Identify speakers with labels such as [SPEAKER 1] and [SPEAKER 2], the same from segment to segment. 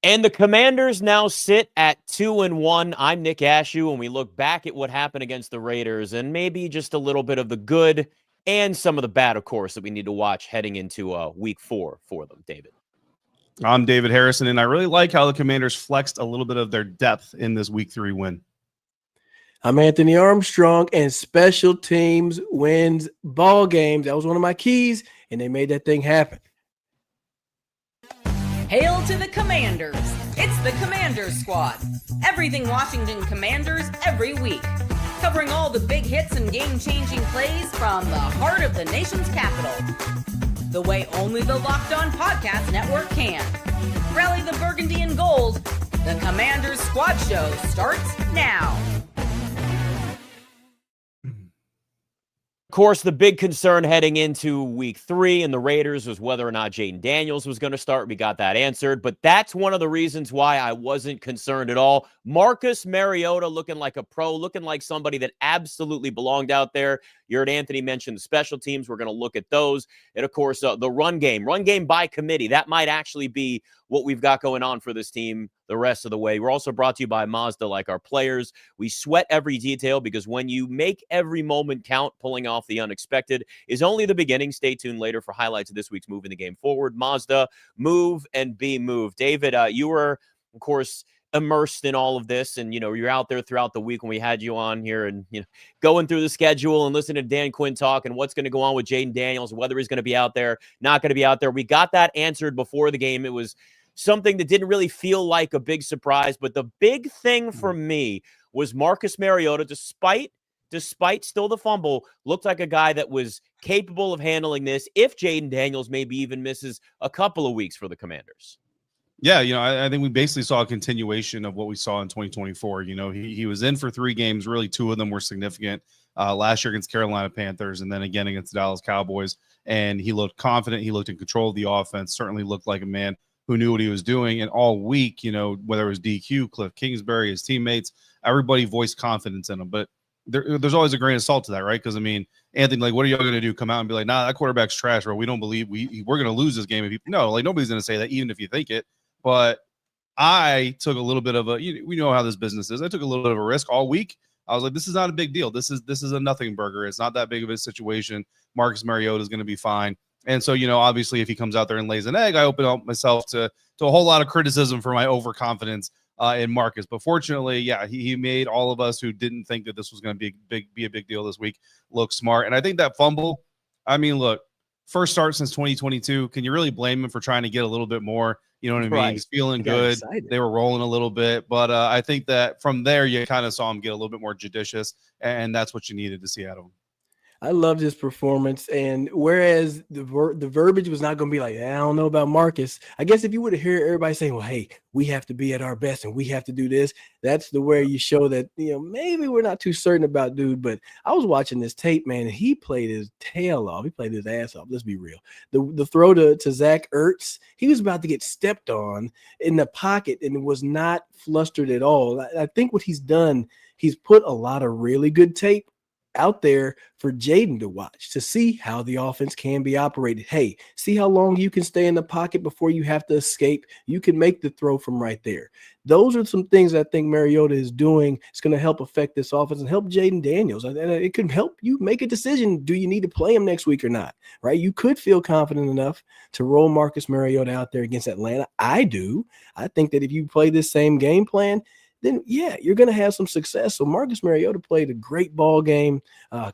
[SPEAKER 1] And the Commanders now sit at 2-1. I'm Nick Ashooh, and we look back at what happened against the Raiders and maybe just a little bit of the good and some of the bad, of course, that we need to watch heading into week 4 for them, David.
[SPEAKER 2] I'm David Harrison, and I really like how the Commanders flexed a little bit of their depth in this week 3 win.
[SPEAKER 3] I'm Anthony Armstrong, and special teams wins ball games. That was one of my keys, and they made that thing happen.
[SPEAKER 4] Hail to the Commanders. It's the Commanders Squad. Everything Washington Commanders every week. Covering all the big hits and game-changing plays from the heart of the nation's capital. The way only the Locked On Podcast Network can. Rally the burgundy and gold. The Commanders Squad Show starts now.
[SPEAKER 1] Of course, the big concern heading into week 3 and the Raiders was whether or not Jayden Daniels was going to start. We got that answered, but that's one of the reasons why I wasn't concerned at all. Marcus Mariota looking like a pro, looking like somebody that absolutely belonged out there. You heard Anthony mention the special teams. We're going to look at those. And, of course, the run game by committee. That might actually be what we've got going on for this team the rest of the way. We're also brought to you by Mazda. Like our players, we sweat every detail because when you make every moment count, pulling off the unexpected is only the beginning. Stay tuned later for highlights of this week's Moving the Game Forward. Mazda, move and be moved. David, you were, of course, immersed in all of this, and you're out there throughout the week when we had you on here, and going through the schedule and listening to Dan Quinn talk and what's going to go on with Jayden Daniels, whether he's going to be out there, not going to be out there. We got that answered before the game. It was something that didn't really feel like a big surprise, but the big thing for me was Marcus Mariota, despite still the fumble, looked like a guy that was capable of handling this if Jayden Daniels maybe even misses a couple of weeks for the Commanders.
[SPEAKER 2] Yeah, I think we basically saw a continuation of what we saw in 2024. He was in for 3 games. Really, 2 of them were significant. Last year against Carolina Panthers and then again against the Dallas Cowboys. And he looked confident. He looked in control of the offense. Certainly looked like a man who knew what he was doing. And all week, whether it was DQ, Cliff Kingsbury, his teammates, everybody voiced confidence in him. But there's always a grain of salt to that, right? Because, Anthony, like, what are y'all going to do? Come out and be like, nah, that quarterback's trash, bro. We don't believe we're going to lose this game. Nobody's going to say that, even if you think it. But I took a little bit of we know how this business is. I took a little bit of a risk all week. I was like, this is not a big deal. This is a nothing burger. It's not that big of a situation. Marcus Mariota is going to be fine. And so, obviously, if he comes out there and lays an egg, I open up myself to a whole lot of criticism for my overconfidence in Marcus. But fortunately, yeah, he made all of us who didn't think that this was going to be a big deal this week look smart. And I think that fumble, look, first start since 2022. Can you really blame him for trying to get a little bit more? You know what I mean?
[SPEAKER 3] Right.
[SPEAKER 2] He's feeling good.
[SPEAKER 3] Excited.
[SPEAKER 2] They were rolling a little bit. But I think that from there, you kind of saw him get a little bit more judicious. And that's what you needed to see out of him.
[SPEAKER 3] I loved his performance, and whereas the verbiage was not going to be like, I don't know about Marcus. I guess if you would have heard everybody saying, well, hey, we have to be at our best and we have to do this, that's the way you show that, maybe we're not too certain about dude. But I was watching this tape, man, and he played his tail off. He played his ass off. Let's be real. The throw to Zach Ertz, he was about to get stepped on in the pocket and was not flustered at all. I think what he's done, he's put a lot of really good tape out there for Jayden to watch, to see how the offense can be operated. Hey, see how long you can stay in the pocket before you have to escape. You can make the throw from right there. Those are some things I think Mariota is doing. It's going to help affect this offense and help Jayden Daniels. And it could help you make a decision. Do you need to play him next week or not? Right? You could feel confident enough to roll Marcus Mariota out there against Atlanta. I do. I think that if you play this same game plan, then yeah, you're going to have some success. So Marcus Mariota played a great ball game,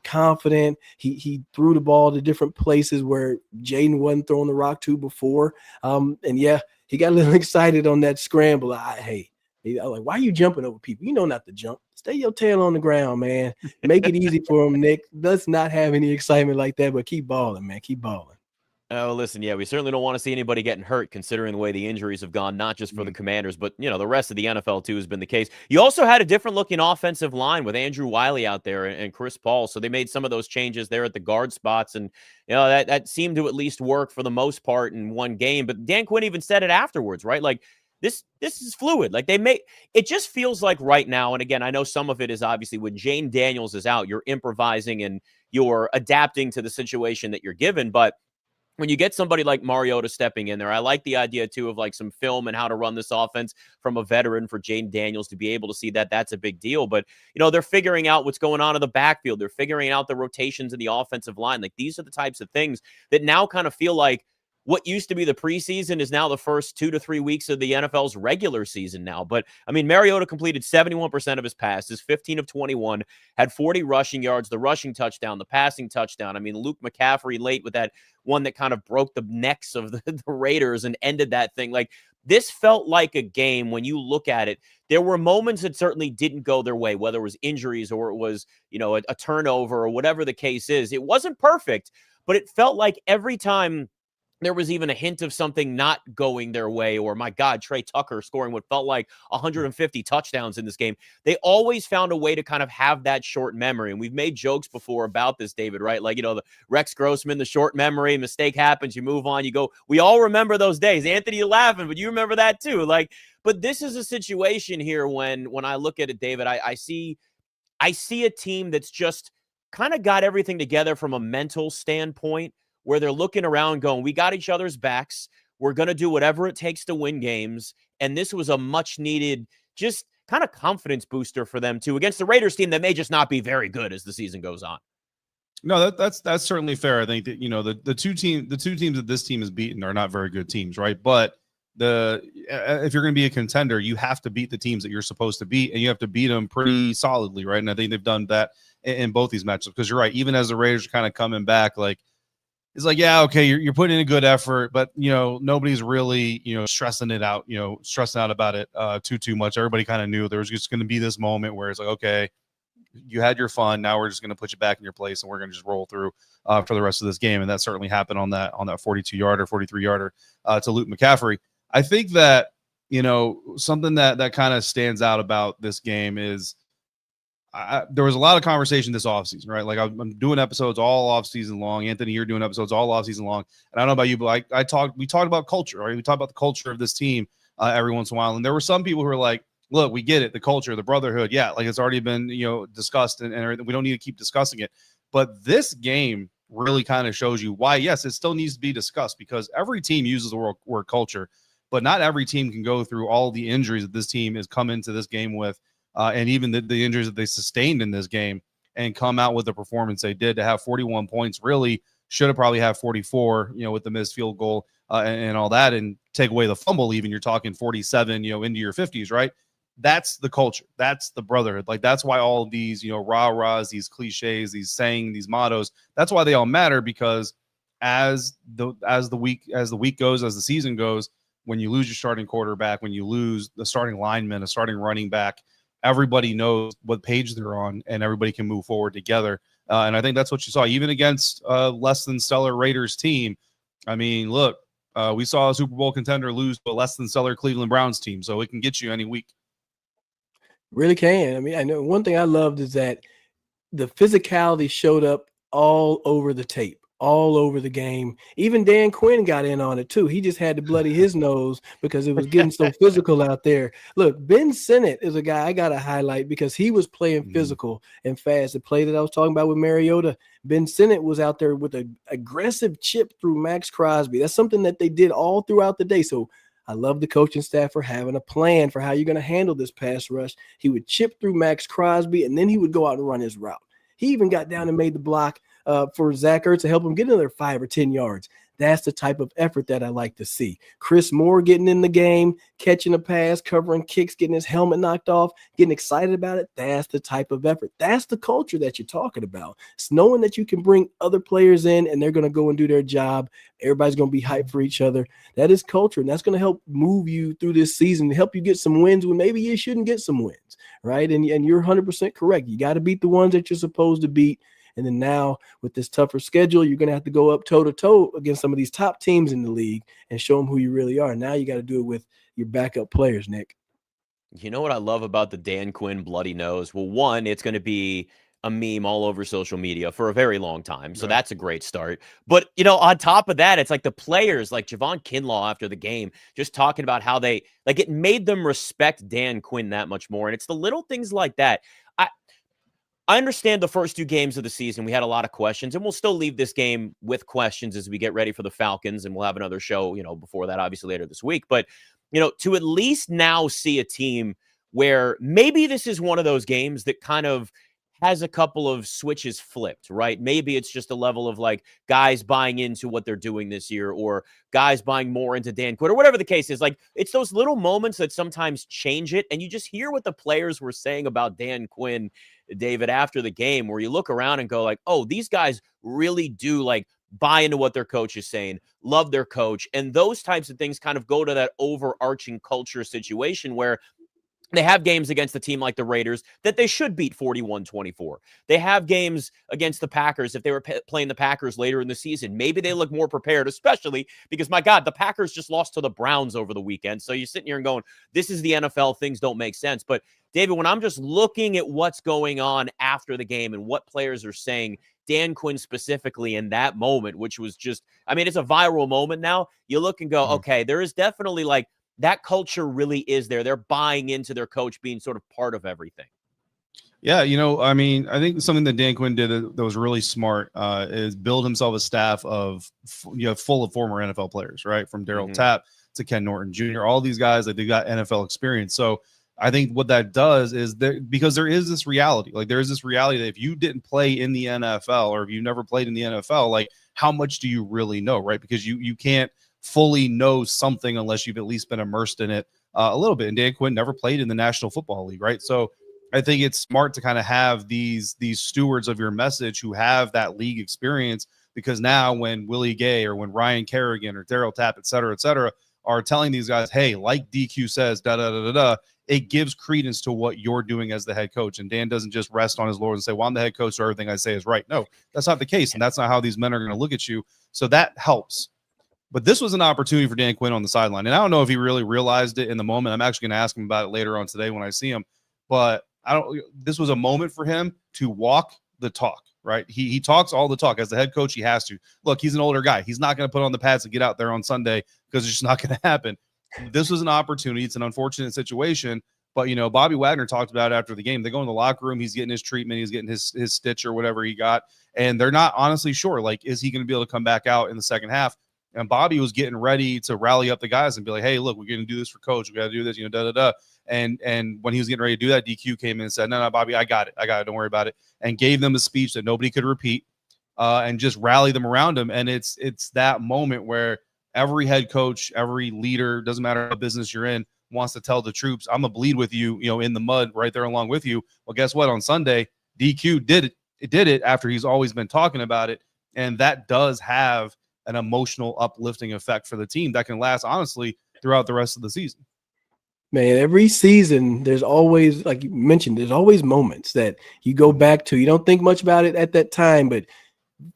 [SPEAKER 3] confident. He threw the ball to different places where Jayden wasn't throwing the rock to before. And yeah, he got a little excited on that scramble. I was like, why are you jumping over people? You know not to jump. Stay your tail on the ground, man. Make it easy for him, Nick. Let's not have any excitement like that, but keep balling, man. Keep balling.
[SPEAKER 1] Oh, listen, yeah, we certainly don't want to see anybody getting hurt considering the way the injuries have gone, not just for the Commanders, but, the rest of the NFL, too, has been the case. You also had a different-looking offensive line with Andrew Wiley out there and Chris Paul, so they made some of those changes there at the guard spots, and, that seemed to at least work for the most part in one game. But Dan Quinn even said it afterwards, right? Like, this is fluid. Like, it just feels like right now, and again, I know some of it is obviously when Jayden Daniels is out, you're improvising and you're adapting to the situation that you're given, but when you get somebody like Mariota stepping in there, I like the idea too of like some film and how to run this offense from a veteran for Jayden Daniels to be able to see that. That's a big deal. But, they're figuring out what's going on in the backfield. They're figuring out the rotations in the offensive line. Like, these are the types of things that now kind of feel like what used to be the preseason is now the first 2 to 3 weeks of the NFL's regular season now. But, Mariota completed 71% of his passes, 15 of 21, had 40 rushing yards, the rushing touchdown, the passing touchdown. Luke McCaffrey late with that one that kind of broke the necks of the Raiders and ended that thing. Like, this felt like a game when you look at it. There were moments that certainly didn't go their way, whether it was injuries or it was, a turnover or whatever the case is. It wasn't perfect, but it felt like every time there was even a hint of something not going their way, or my God, Trey Tucker scoring what felt like 150 touchdowns in this game, they always found a way to kind of have that short memory. And we've made jokes before about this, David, right? Like, the Rex Grossman, the short memory, mistake happens, you move on, you go. We all remember those days. Anthony, you're laughing, but you remember that too. Like, but this is a situation here when I look at it, David, I see a team that's just kind of got everything together from a mental standpoint, where they're looking around going, we got each other's backs. We're going to do whatever it takes to win games. And this was a much needed, just kind of confidence booster for them too, against the Raiders team that may just not be very good as the season goes on.
[SPEAKER 2] No, that's certainly fair. I think that, the two teams that this team has beaten are not very good teams, right? But if you're going to be a contender, you have to beat the teams that you're supposed to beat, and you have to beat them pretty solidly, right? And I think they've done that in both these matchups, because you're right. Even as the Raiders are kind of coming back, like, it's like, yeah, okay, you're putting in a good effort, but nobody's really stressing out about it too much. Everybody kind of knew there was just going to be this moment where it's like, okay, you had your fun, now we're just going to put you back in your place and we're going to just roll through for the rest of this game. And that certainly happened on that 42-yarder, 43-yarder to Luke McCaffrey. I think that something that kind of stands out about this game is, there was a lot of conversation this offseason, right? Like, I'm doing episodes all offseason long. Anthony, you're doing episodes all offseason long. And I don't know about you, but we talked about culture, right? We talked about the culture of this team every once in a while. And there were some people who were like, look, we get it, the culture, the brotherhood. Yeah, like, it's already been, discussed and we don't need to keep discussing it. But this game really kind of shows you why, yes, it still needs to be discussed, because every team uses the word culture, but not every team can go through all the injuries that this team has come into this game with. And even the injuries that they sustained in this game, and come out with the performance they did. To have 41 points, really should have probably had 44, with the missed field goal and all that, and take away the fumble, even you're talking 47, into your 50s, right? That's the culture. That's the brotherhood. Like, that's why all of these, rah-rahs, these cliches, these saying, these mottos, that's why they all matter, because as the week goes, as the season goes, when you lose your starting quarterback, when you lose the starting lineman, a starting running back, everybody knows what page they're on, and everybody can move forward together. And I think that's what you saw, even against less than stellar Raiders team. Look, we saw a Super Bowl contender lose to a less than stellar Cleveland Browns team, so it can get you any week.
[SPEAKER 3] Really can. I know one thing I loved is that the physicality showed up all over the tape, all over the game. Even Dan Quinn got in on it too. He just had to bloody his nose because it was getting so physical out there. Look, Ben Sinnott is a guy I got to highlight, because he was playing physical and fast. The play that I was talking about with Mariota, Ben Sinnott was out there with an aggressive chip through Max Crosby. That's something that they did all throughout the day. So I love the coaching staff for having a plan for how you're going to handle this pass rush. He would chip through Max Crosby, and then he would go out and run his route. He even got down and made the block for Zach Ertz to help him get another 5 or 10 yards. That's the type of effort that I like to see. Chris Moore getting in the game, catching a pass, covering kicks, getting his helmet knocked off, getting excited about it. That's the type of effort. That's the culture that you're talking about. It's knowing that you can bring other players in and they're going to go and do their job. Everybody's going to be hyped for each other. That is culture, and that's going to help move you through this season, to help you get some wins when maybe you shouldn't get some wins, right? And you're 100% correct. You got to beat the ones that you're supposed to beat. And then now with this tougher schedule, you're going to have to go up toe-to-toe against some of these top teams in the league and show them who you really are. Now you got to do it with your backup players, Nick.
[SPEAKER 1] You know what I love about the Dan Quinn bloody nose? Well, one, it's going to be a meme all over social media for a very long time. So that's a great start. But, on top of that, it's like the players like Javon Kinlaw after the game, just talking about how they, like, it made them respect Dan Quinn that much more. And it's the little things like that. I understand the first 2 games of the season, we had a lot of questions, and we'll still leave this game with questions as we get ready for the Falcons, and we'll have another show, before that, obviously later this week. But, to at least now see a team where maybe this is one of those games that kind of has a couple of switches flipped, right? Maybe it's just a level of like guys buying into what they're doing this year, or guys buying more into Dan Quinn, or whatever the case is. Like, it's those little moments that sometimes change it. And you just hear what the players were saying about Dan Quinn, David, after the game, where you look around and go like, oh, these guys really do like buy into what their coach is saying, love their coach. And those types of things kind of go to that overarching culture situation where they have games against a team like the Raiders that they should beat 41-24. They have games against the Packers. If they were playing the Packers later in the season, maybe they look more prepared, especially because, my God, the Packers just lost to the Browns over the weekend. So you're sitting here and going, this is the NFL. Things don't make sense. But, David, when I'm just looking at what's going on after the game and what players are saying, Dan Quinn specifically in that moment, which was just, I mean, it's a viral moment now. You look and go, okay, there is definitely like, that culture really is there. They're buying into their coach being sort of part of everything.
[SPEAKER 2] Yeah, I mean, I think something that Dan Quinn did that was really smart is build himself a staff of, full of former NFL players, right? From Darryl Tapp to Ken Norton Jr., all these guys, like, they got NFL experience. So I think what that does is because there is this reality, like there is this reality that if you didn't play in the NFL, or if you've never played in the NFL, like how much do you really know, right? Because you can't fully know something unless you've at least been immersed in it a little bit. And Dan Quinn never played in the National Football League, right? So I think it's smart to kind of have these stewards of your message who have that league experience, because now when Willie Gay or when Ryan Kerrigan or Darryl Tapp, et cetera, are telling these guys, hey, like DQ says, da-da-da-da-da, it gives credence to what you're doing as the head coach. And Dan doesn't just rest on his laurels and say, well, I'm the head coach, so everything I say is right. No, that's not the case. And that's not how these men are going to look at you. So that helps. But this was an opportunity for Dan Quinn on the sideline. And I don't know if he really realized it in the moment. I'm actually going to ask him about it later on today when I see him. But this was a moment for him to walk the talk, right? He talks all the talk. As the head coach, he has to. Look, he's an older guy. He's not going to put on the pads and get out there on Sunday because it's just not going to happen. This was an opportunity. It's an unfortunate situation. But, Bobby Wagner talked about it after the game. They go in the locker room. He's getting his treatment. He's getting his stitch or whatever he got. And they're not honestly sure, like, is he going to be able to come back out in the second half? And Bobby was getting ready to rally up the guys and be like, hey, look, we're going to do this for coach. We got to do this, da-da-da. And when he was getting ready to do that, DQ came in and said, no, Bobby, I got it. Don't worry about it. And gave them a speech that nobody could repeat and just rally them around him. And it's that moment where every head coach, every leader, doesn't matter what business you're in, wants to tell the troops, I'm going to bleed with you, in the mud right there along with you. Well, guess what? On Sunday, DQ did it after he's always been talking about it. And that does have an emotional uplifting effect for the team that can last, honestly, throughout the rest of the season.
[SPEAKER 3] Man, every season, there's always, like you mentioned, there's always moments that you go back to. You don't think much about it at that time, but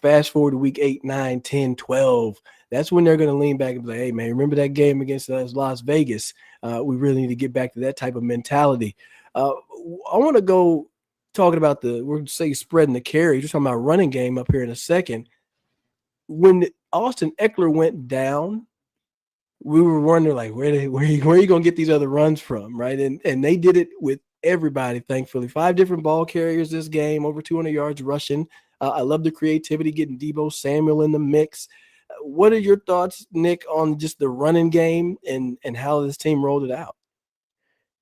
[SPEAKER 3] fast forward to week 8, 9, 10, 12, that's when they're going to lean back and be like, hey, man, remember that game against Las Vegas? We really need to get back to that type of mentality. I want to go talking about we're going to say spreading the carries. We're talking about running game up here in a second. When Austin Eckler went down, we were wondering, like, where are you going to get these other runs from, right? And they did it with everybody, thankfully. 5 different ball carriers this game, over 200 yards rushing. I love the creativity, getting Deebo Samuel in the mix. What are your thoughts, Nick, on just the running game and how this team rolled it out?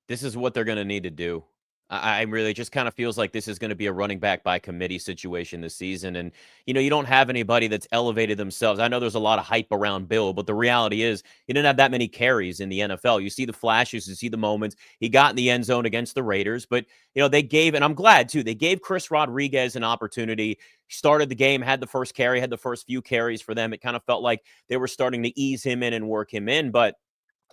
[SPEAKER 1] This is what they're going to need to do. I really just kind of feels like this is going to be a running back by committee situation this season. And, you don't have anybody that's elevated themselves. I know there's a lot of hype around Bill, but the reality is he didn't have that many carries in the NFL. You see the flashes, you see the moments. He got in the end zone against the Raiders, but, they gave, and I'm glad too, they gave Chris Rodriguez an opportunity. He started the game, had the first carry, had the first few carries for them. It kind of felt like they were starting to ease him in and work him in. But,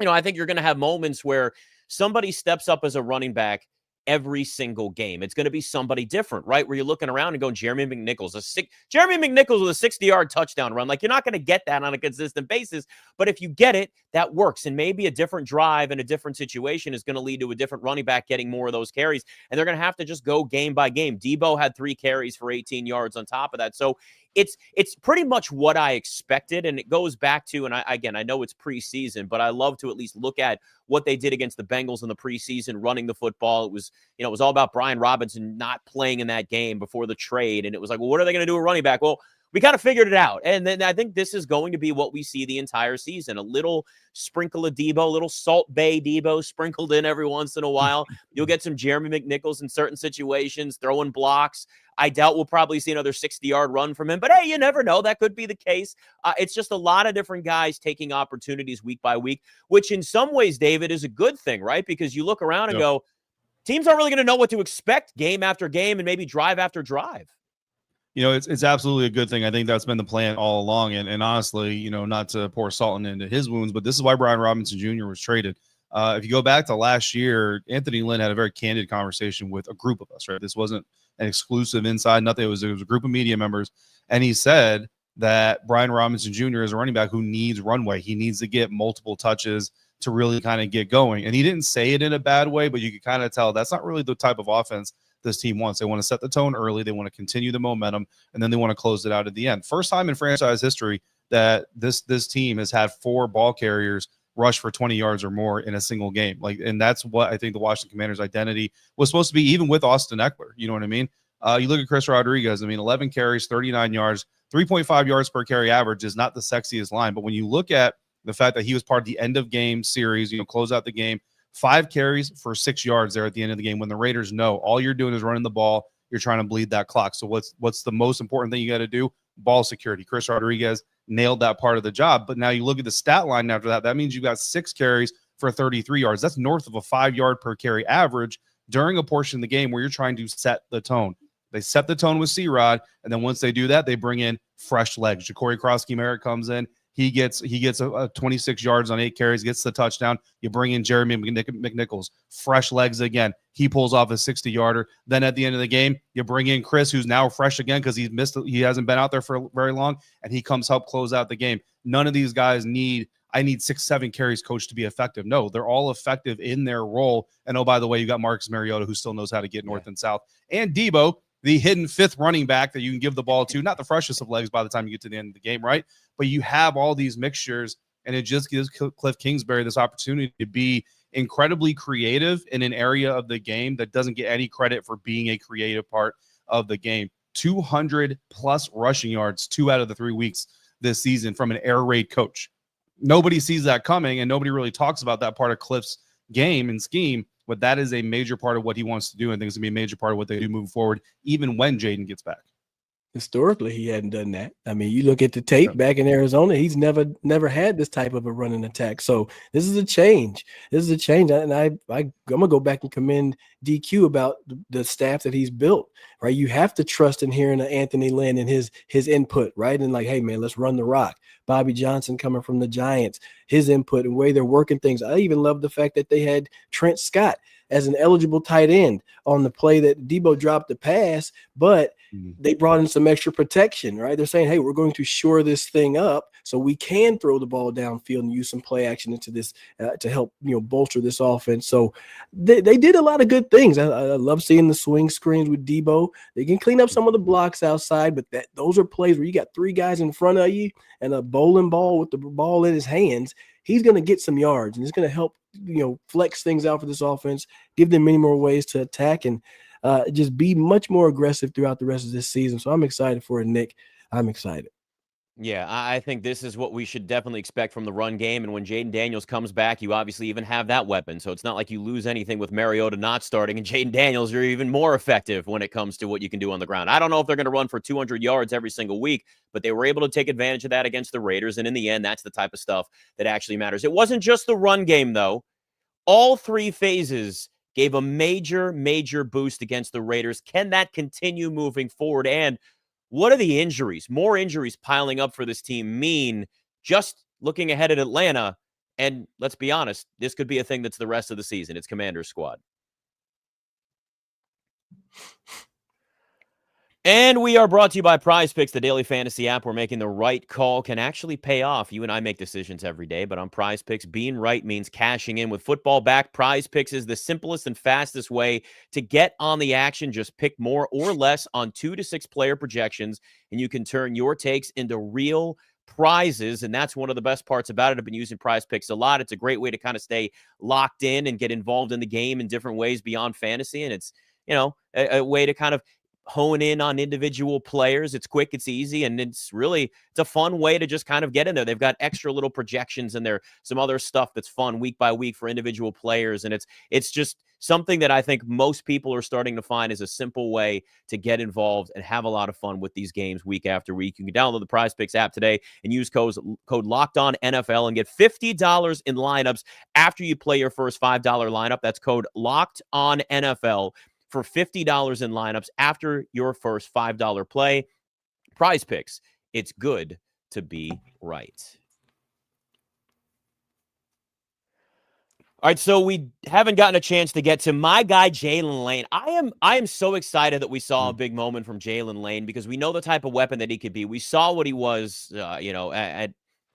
[SPEAKER 1] I think you're going to have moments where somebody steps up as a running back every single game. It's going to be somebody different, right? Where you're looking around and going, Jeremy McNichols with a 60-yard touchdown run. Like, you're not going to get that on a consistent basis, but if you get it, that works. And maybe a different drive and a different situation is going to lead to a different running back getting more of those carries. And they're going to have to just go game by game. Deebo had 3 carries for 18 yards on top of that. So it's pretty much what I expected, and it goes back to, and I know it's preseason, but I love to at least look at what they did against the Bengals in the preseason, running the football. It was, it was all about Brian Robinson not playing in that game before the trade, and it was like, well, what are they going to do with running back? Well, we kind of figured it out. And then I think this is going to be what we see the entire season. A little sprinkle of Deebo, a little Salt Bay Deebo sprinkled in every once in a while. You'll get some Jeremy McNichols in certain situations, throwing blocks. I doubt we'll probably see another 60-yard run from him. But, hey, you never know. That could be the case. It's just a lot of different guys taking opportunities week by week, which in some ways, David, is a good thing, right? Because you look around and go, teams aren't really going to know what to expect game after game and maybe drive after drive.
[SPEAKER 2] It's absolutely a good thing. I think that's been the plan all along. And honestly, not to pour salt into his wounds, but this is why Brian Robinson Jr. was traded. If you go back to last year, Anthony Lynn had a very candid conversation with a group of us, right? This wasn't an exclusive inside, nothing. It was a group of media members. And he said that Brian Robinson Jr. is a running back who needs runway. He needs to get multiple touches to really kind of get going. And he didn't say it in a bad way, but you could kind of tell that's not really the type of offense this team wants. They want to set the tone early. They want to continue the momentum, and then they want to close it out at the end. First time in franchise history that this team has had 4 ball carriers rush for 20 yards or more in a single game. And that's what I think the Washington Commanders' identity was supposed to be, even with Austin Eckler. You know what I mean? You look at Chris Rodriguez. 11 carries, 39 yards, 3.5 yards per carry average is not the sexiest line. But when you look at the fact that he was part of the end of game series, close out the game, 5 carries for 6 yards there at the end of the game, when the Raiders know all you're doing is running the ball, you're trying to bleed that clock. So what's the most important thing you got to do? Ball security. Chris Rodriguez nailed that part of the job. But now you look at the stat line after that. That means you got 6 carries for 33 yards. That's north of a 5-yard per carry average during a portion of the game where you're trying to set the tone. They set the tone with C-Rod, and then once they do that, they bring in fresh legs. Ja'Cory Cross-Merritt comes in. He gets a 26 yards on 8 carries, gets the touchdown. You bring in Jeremy McNichols, fresh legs again. He pulls off a 60-yarder. Then at the end of the game, you bring in Chris, who's now fresh again because he hasn't been out there for very long, and he comes help close out the game. None of these guys need 6-7 carries, coach, to be effective. No, they're all effective in their role. And oh, by the way, you got Marcus Mariota, who still knows how to get north and south, and Deebo, the hidden 5th running back that you can give the ball to, not the freshest of legs by the time you get to the end of the game, right? But you have all these mixtures, and it just gives Cliff Kingsbury this opportunity to be incredibly creative in an area of the game that doesn't get any credit for being a creative part of the game. 200-plus rushing yards 2 out of the 3 weeks this season from an air raid coach. Nobody sees that coming, and nobody really talks about that part of Cliff's game and scheme. But that is a major part of what he wants to do, and I think it's going to be a major part of what they do moving forward, even when Jayden gets back.
[SPEAKER 3] Historically, he hadn't done that. I mean, you look at the tape back in Arizona, he's never had this type of a running attack. So this is a change. And I'm going to go back and commend DQ about the staff that he's built, right? You have to trust in hearing Anthony Lynn and his input, right? And like, hey, man, let's run the rock. Bobby Johnson coming from the Giants, his input and way they're working things. I even love the fact that they had Trent Scott as an eligible tight end on the play that Deebo dropped the pass, but they brought in some extra protection, right? They're saying, hey, we're going to shore this thing up so we can throw the ball downfield and use some play action into this to help, bolster this offense. So they did a lot of good things. I love seeing the swing screens with Deebo. They can clean up some of the blocks outside, but those are plays where you got 3 guys in front of you and a bowling ball with the ball in his hands. He's going to get some yards, and it's going to help, flex things out for this offense, give them many more ways to attack, and just be much more aggressive throughout the rest of this season. So I'm excited for it, Nick. I'm excited.
[SPEAKER 1] Yeah, I think this is what we should definitely expect from the run game. And when Jayden Daniels comes back, you obviously even have that weapon. So it's not like you lose anything with Mariota not starting. And Jayden Daniels, you're even more effective when it comes to what you can do on the ground. I don't know if they're going to run for 200 yards every single week, but they were able to take advantage of that against the Raiders. And in the end, that's the type of stuff that actually matters. It wasn't just the run game, though. All 3 phases gave a major, major boost against the Raiders. Can that continue moving forward? And what are the injuries? More injuries piling up for this team mean just looking ahead at Atlanta? And let's be honest, this could be a thing that's the rest of the season. It's Commander's squad. And we are brought to you by Prize Picks, the daily fantasy app where making the right call can actually pay off. You and I make decisions every day, but on Prize Picks, being right means cashing in. With football back, Prize Picks is the simplest and fastest way to get on the action. Just pick more or less on 2 to 6 player projections, and you can turn your takes into real prizes. And that's one of the best parts about it. I've been using Prize Picks a lot. It's a great way to kind of stay locked in and get involved in the game in different ways beyond fantasy. And it's, a way to kind of hone in on individual players. It's quick, it's easy, and it's a fun way to just kind of get in there. They've got extra little projections in there, some other stuff that's fun week by week for individual players, and it's just something that I think most people are starting to find is a simple way to get involved and have a lot of fun with these games week after week. You can download the Prize Picks app today and use code LOCKEDONNFL and get $50 in lineups after you play your first $5 lineup. That's code LOCKEDONNFL for $50 in lineups after your first $5 play. Prize Picks. It's good to be right. All right, so we haven't gotten a chance to get to my guy, Jayden Lane. I am so excited that we saw a big moment from Jayden Lane because we know the type of weapon that he could be. We saw what he was,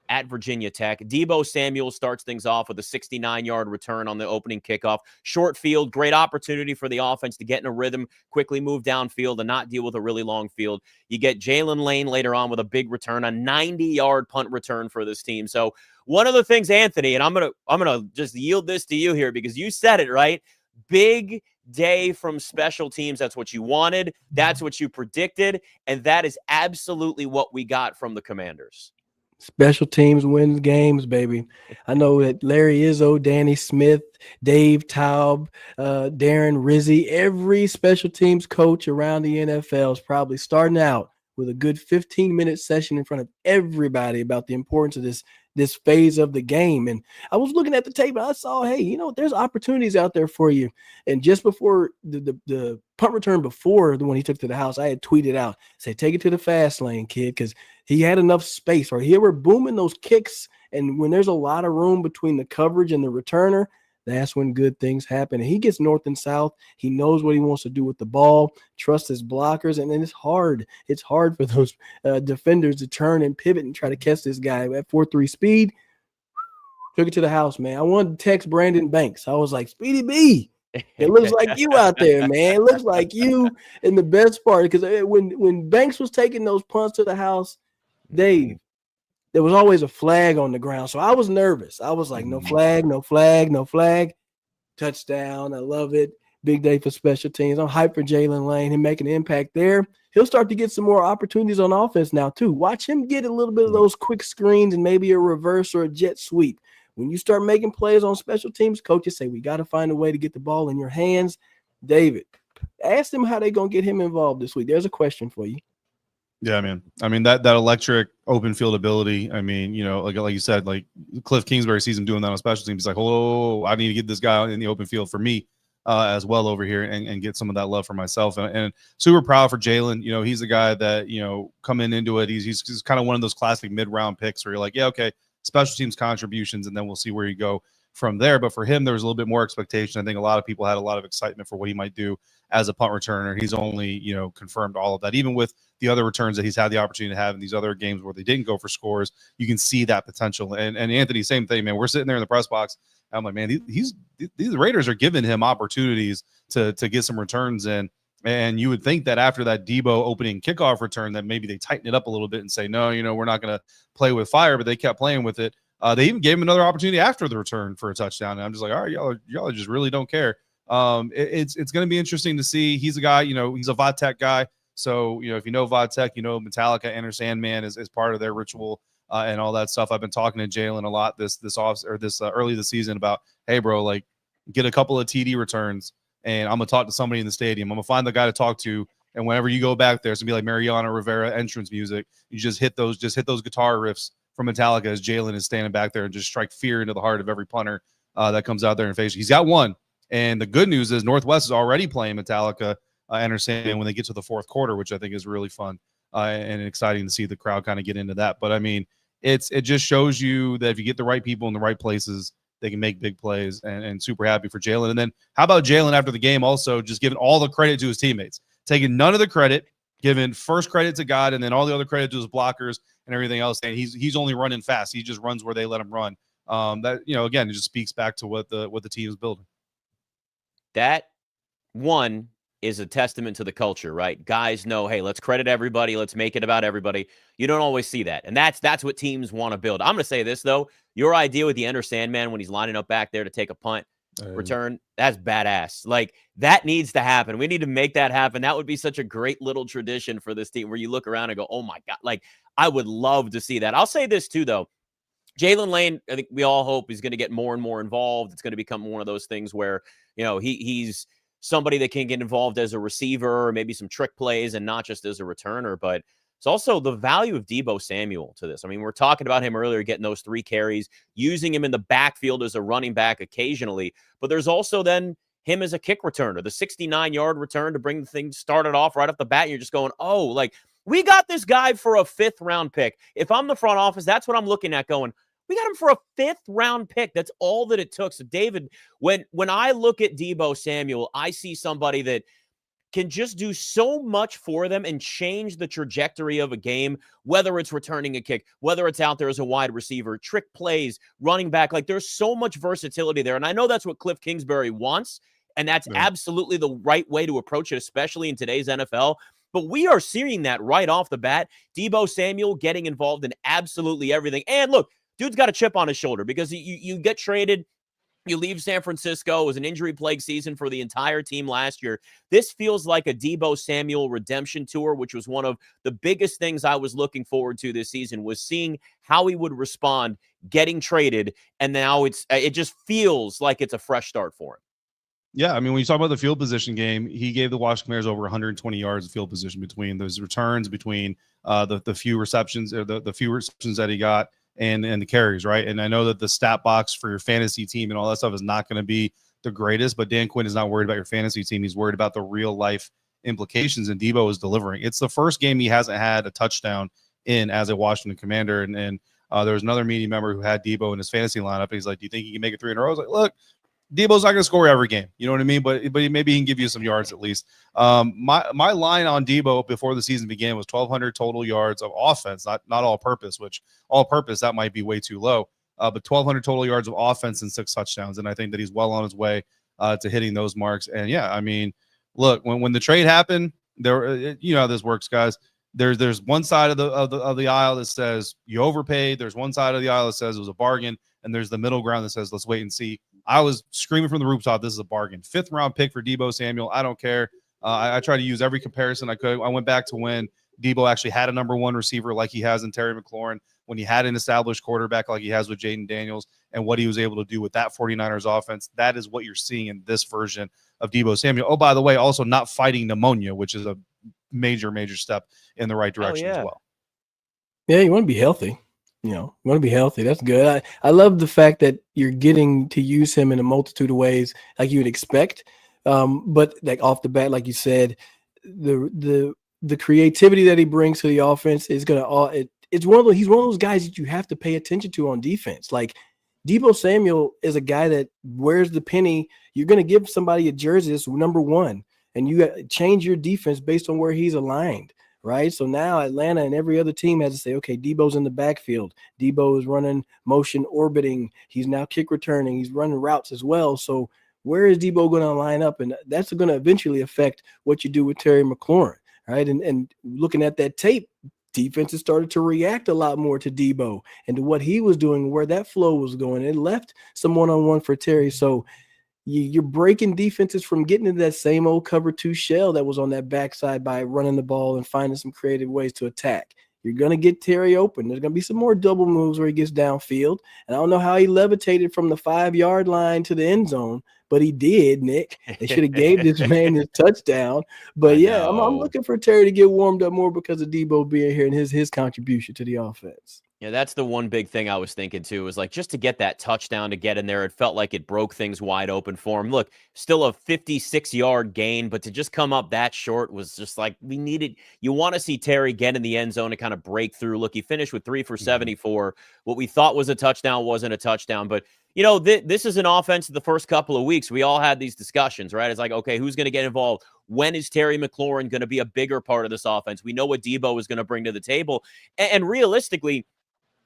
[SPEAKER 1] at Virginia Tech. Deebo Samuel starts things off with a 69-yard return on the opening kickoff. Short field, great opportunity for the offense to get in a rhythm, quickly move downfield and not deal with a really long field. You get Jayden Lane later on with a big return, a 90-yard punt return for this team. So one of the things, Anthony, and I'm gonna just yield this to you here because you said it, right? Big day from special teams. That's what you wanted. That's what you predicted. And that is absolutely what we got from the Commanders.
[SPEAKER 3] Special teams wins games, baby. I know that Larry Izzo, Danny Smith, Dave Taub, Darren Rizzi, every special teams coach around the NFL is probably starting out with a good 15-minute session in front of everybody about the importance of this phase of the game. And I was looking at the tape and I saw, hey, there's opportunities out there for you. And just before the punt return, before the one he took to the house, I had tweeted out, say, take it to the fast lane, kid, because he had enough space. Or here we're booming those kicks. And when there's a lot of room between the coverage and the returner, that's when good things happen. And he gets north and south. He knows what he wants to do with the ball, trusts his blockers, and then it's hard. It's hard for those defenders to turn and pivot and try to catch this guy at 4.3 speed. Took it to the house, man. I wanted to text Brandon Banks. I was like, Speedy B, it looks like you out there, man. It looks like you. And the best part, because when Banks was taking those punts to the house, Dave, there was always a flag on the ground. So I was nervous. I was like, no flag, no flag, no flag. Touchdown. I love it. Big day for special teams. I'm hyped for Jayden Lane. Him making an impact there. He'll start to get some more opportunities on offense now, too. Watch him get a little bit of those quick screens and maybe a reverse or a jet sweep. When you start making plays on special teams, coaches say, we got to find a way to get the ball in your hands. David, ask them how they're going to get him involved this week. There's a question for you.
[SPEAKER 2] Yeah, man. I mean, that electric open field ability. I mean, like you said, like Cliff Kingsbury sees him doing that on special teams. He's like, oh, I need to get this guy in the open field for me as well over here and get some of that love for myself. And super proud for Jaylen. He's a guy that, coming into it, he's kind of one of those classic mid-round picks where you're like, yeah, okay, special teams contributions, and then we'll see where you go from there. But for him, there was a little bit more expectation. I think a lot of people had a lot of excitement for what he might do as a punt returner. He's only, confirmed all of that. Even with the other returns that he's had the opportunity to have in these other games where they didn't go for scores, you can see that potential. And Anthony, same thing, man. We're sitting there in the press box. I'm like, man, these Raiders are giving him opportunities to get some returns in. And you would think that after that Deebo opening kickoff return that maybe they tighten it up a little bit and say, no, we're not going to play with fire, but they kept playing with it. They even gave him another opportunity after the return for a touchdown. And I'm just like, all right, y'all just really don't care. It's going to be interesting to see. He's a guy, he's a Vodtech guy. So, if you know Vodtech, Metallica, Enter Sandman is part of their ritual and all that stuff. I've been talking to Jaylen a lot this early this season about, hey, bro, like get a couple of TD returns and I'm going to talk to somebody in the stadium. I'm going to find the guy to talk to. And whenever you go back there, it's going to be like Mariota Rivera entrance music. You just hit those guitar riffs from Metallica as Jaylen is standing back there and just strike fear into the heart of every punter that comes out there and face. He's got one. And the good news is Northwest is already playing Metallica Enter Sandman when they get to the fourth quarter, which I think is really fun and exciting to see the crowd kind of get into that. But I mean, it just shows you that if you get the right people in the right places, they can make big plays, and super happy for Jaylen. And then how about Jaylen after the game also just giving all the credit to his teammates, taking none of the credit, giving first credit to God and then all the other credit to his blockers and everything else. And he's only running fast. He just runs where they let him run. That, again, it just speaks back to what the team is building.
[SPEAKER 1] That one is a testament to the culture, right? Guys know, hey, let's credit everybody. Let's make it about everybody. You don't always see that. And that's what teams want to build. I'm going to say this, though. Your idea with the Enter Sandman when he's lining up back there to take a punt return, that's badass. Like, that needs to happen. We need to make that happen. That would be such a great little tradition for this team where you look around and go, oh, my God. Like, I would love to see that. I'll say this, too, though. Jalen Lane, I think we all hope he's going to get more and more involved. It's going to become one of those things where, he's somebody that can get involved as a receiver, or maybe some trick plays and not just as a returner. But it's also the value of Deebo Samuel to this. I mean, we're talking about him earlier, getting those 3 carries, using him in the backfield as a running back occasionally. But there's also then him as a kick returner, the 69-yard return to bring the thing started off right off the bat. And you're just going, oh, like, we got this guy for a 5th-round pick. If I'm the front office, that's what I'm looking at going, we got him for a 5th-round pick. That's all that it took. So, David, when I look at Deebo Samuel, I see somebody that can just do so much for them and change the trajectory of a game, whether it's returning a kick, whether it's out there as a wide receiver, trick plays, running back. Like, there's so much versatility there. And I know that's what Cliff Kingsbury wants, and that's absolutely the right way to approach it, especially in today's NFL. But we are seeing that right off the bat. Deebo Samuel getting involved in absolutely everything. And look, dude's got a chip on his shoulder because you get traded, you leave San Francisco. It was an injury-plagued season for the entire team last year. This feels like a Deebo Samuel redemption tour, which was one of the biggest things I was looking forward to this season, was seeing how he would respond getting traded, and now it just feels like it's a fresh start for him.
[SPEAKER 2] Yeah, I mean, when you talk about the field position game, he gave the Washington Commanders over 120 yards of field position between those returns, between the few receptions, or the few receptions that he got, and the carries, right? And I know that the stat box for your fantasy team and all that stuff is not going to be the greatest, but Dan Quinn is not worried about your fantasy team. He's worried about the real life implications, and Deebo is delivering. It's the first game he hasn't had a touchdown in as a Washington Commander. And there was another media member who had Deebo in his fantasy lineup. And he's like, do you think he can make it 3 in a row? I was like, look, Deebo's not going to score every game. You know what I mean? But maybe he can give you some yards at least. My line on Deebo before the season began was 1,200 total yards of offense, not all purpose, which all purpose, that might be way too low. But 1,200 total yards of offense and 6 touchdowns. And I think that he's well on his way to hitting those marks. And yeah, I mean, look, when the trade happened, you know how this works, guys. There's one side of the aisle that says you overpaid. There's one side of the aisle that says it was a bargain. And there's the middle ground that says, let's wait and see. I was screaming from the rooftop, this is a bargain. 5th-round pick for Deebo Samuel. I don't care. I tried to use every comparison I could. I went back to when Deebo actually had a number 1 receiver like he has in Terry McLaurin, when he had an established quarterback like he has with Jayden Daniels, and what he was able to do with that 49ers offense. That is what you're seeing in this version of Deebo Samuel. Oh, by the way, also not fighting pneumonia, which is a major, major step in the right direction as well.
[SPEAKER 3] Yeah, you want to be healthy. You want to be healthy. That's good. I love the fact that you're getting to use him in a multitude of ways like you would expect. But like off the bat, like you said, the creativity that he brings to the offense is going to he's one of those guys that you have to pay attention to on defense. Like Deebo Samuel is a guy that wears the penny. You're going to give somebody a jersey that's number 1, and you change your defense based on where he's aligned. Right. So now Atlanta and every other team has to say, okay, Deebo's in the backfield. Deebo is running motion orbiting. He's now kick returning. He's running routes as well. So where is Deebo going to line up? And that's going to eventually affect what you do with Terry McLaurin. Right. And looking at that tape, defenses started to react a lot more to Deebo and to what he was doing, where that flow was going. It left some one-on-one for Terry. So you're breaking defenses from getting into that same old cover 2 shell that was on that backside by running the ball and finding some creative ways to attack. You're going to get Terry open. There's going to be some more double moves where he gets downfield. And I don't know how he levitated from the 5-yard line to the end zone, but he did, Nick. They should have gave this man his touchdown. But yeah, I'm looking for Terry to get warmed up more because of Deebo being here and his contribution to the offense.
[SPEAKER 1] Yeah, that's the one big thing I was thinking too, was like just to get that touchdown, to get in there, it felt like it broke things wide open for him. Look, still a 56-yard gain, but to just come up that short was just like we needed. You want to see Terry get in the end zone and kind of break through. Look, he finished with 3 for 74. What we thought was a touchdown wasn't a touchdown, but this is an offense the first couple of weeks. We all had these discussions, right? It's like, okay, who's going to get involved? When is Terry McLaurin going to be a bigger part of this offense? We know what Deebo is going to bring to the table. And realistically,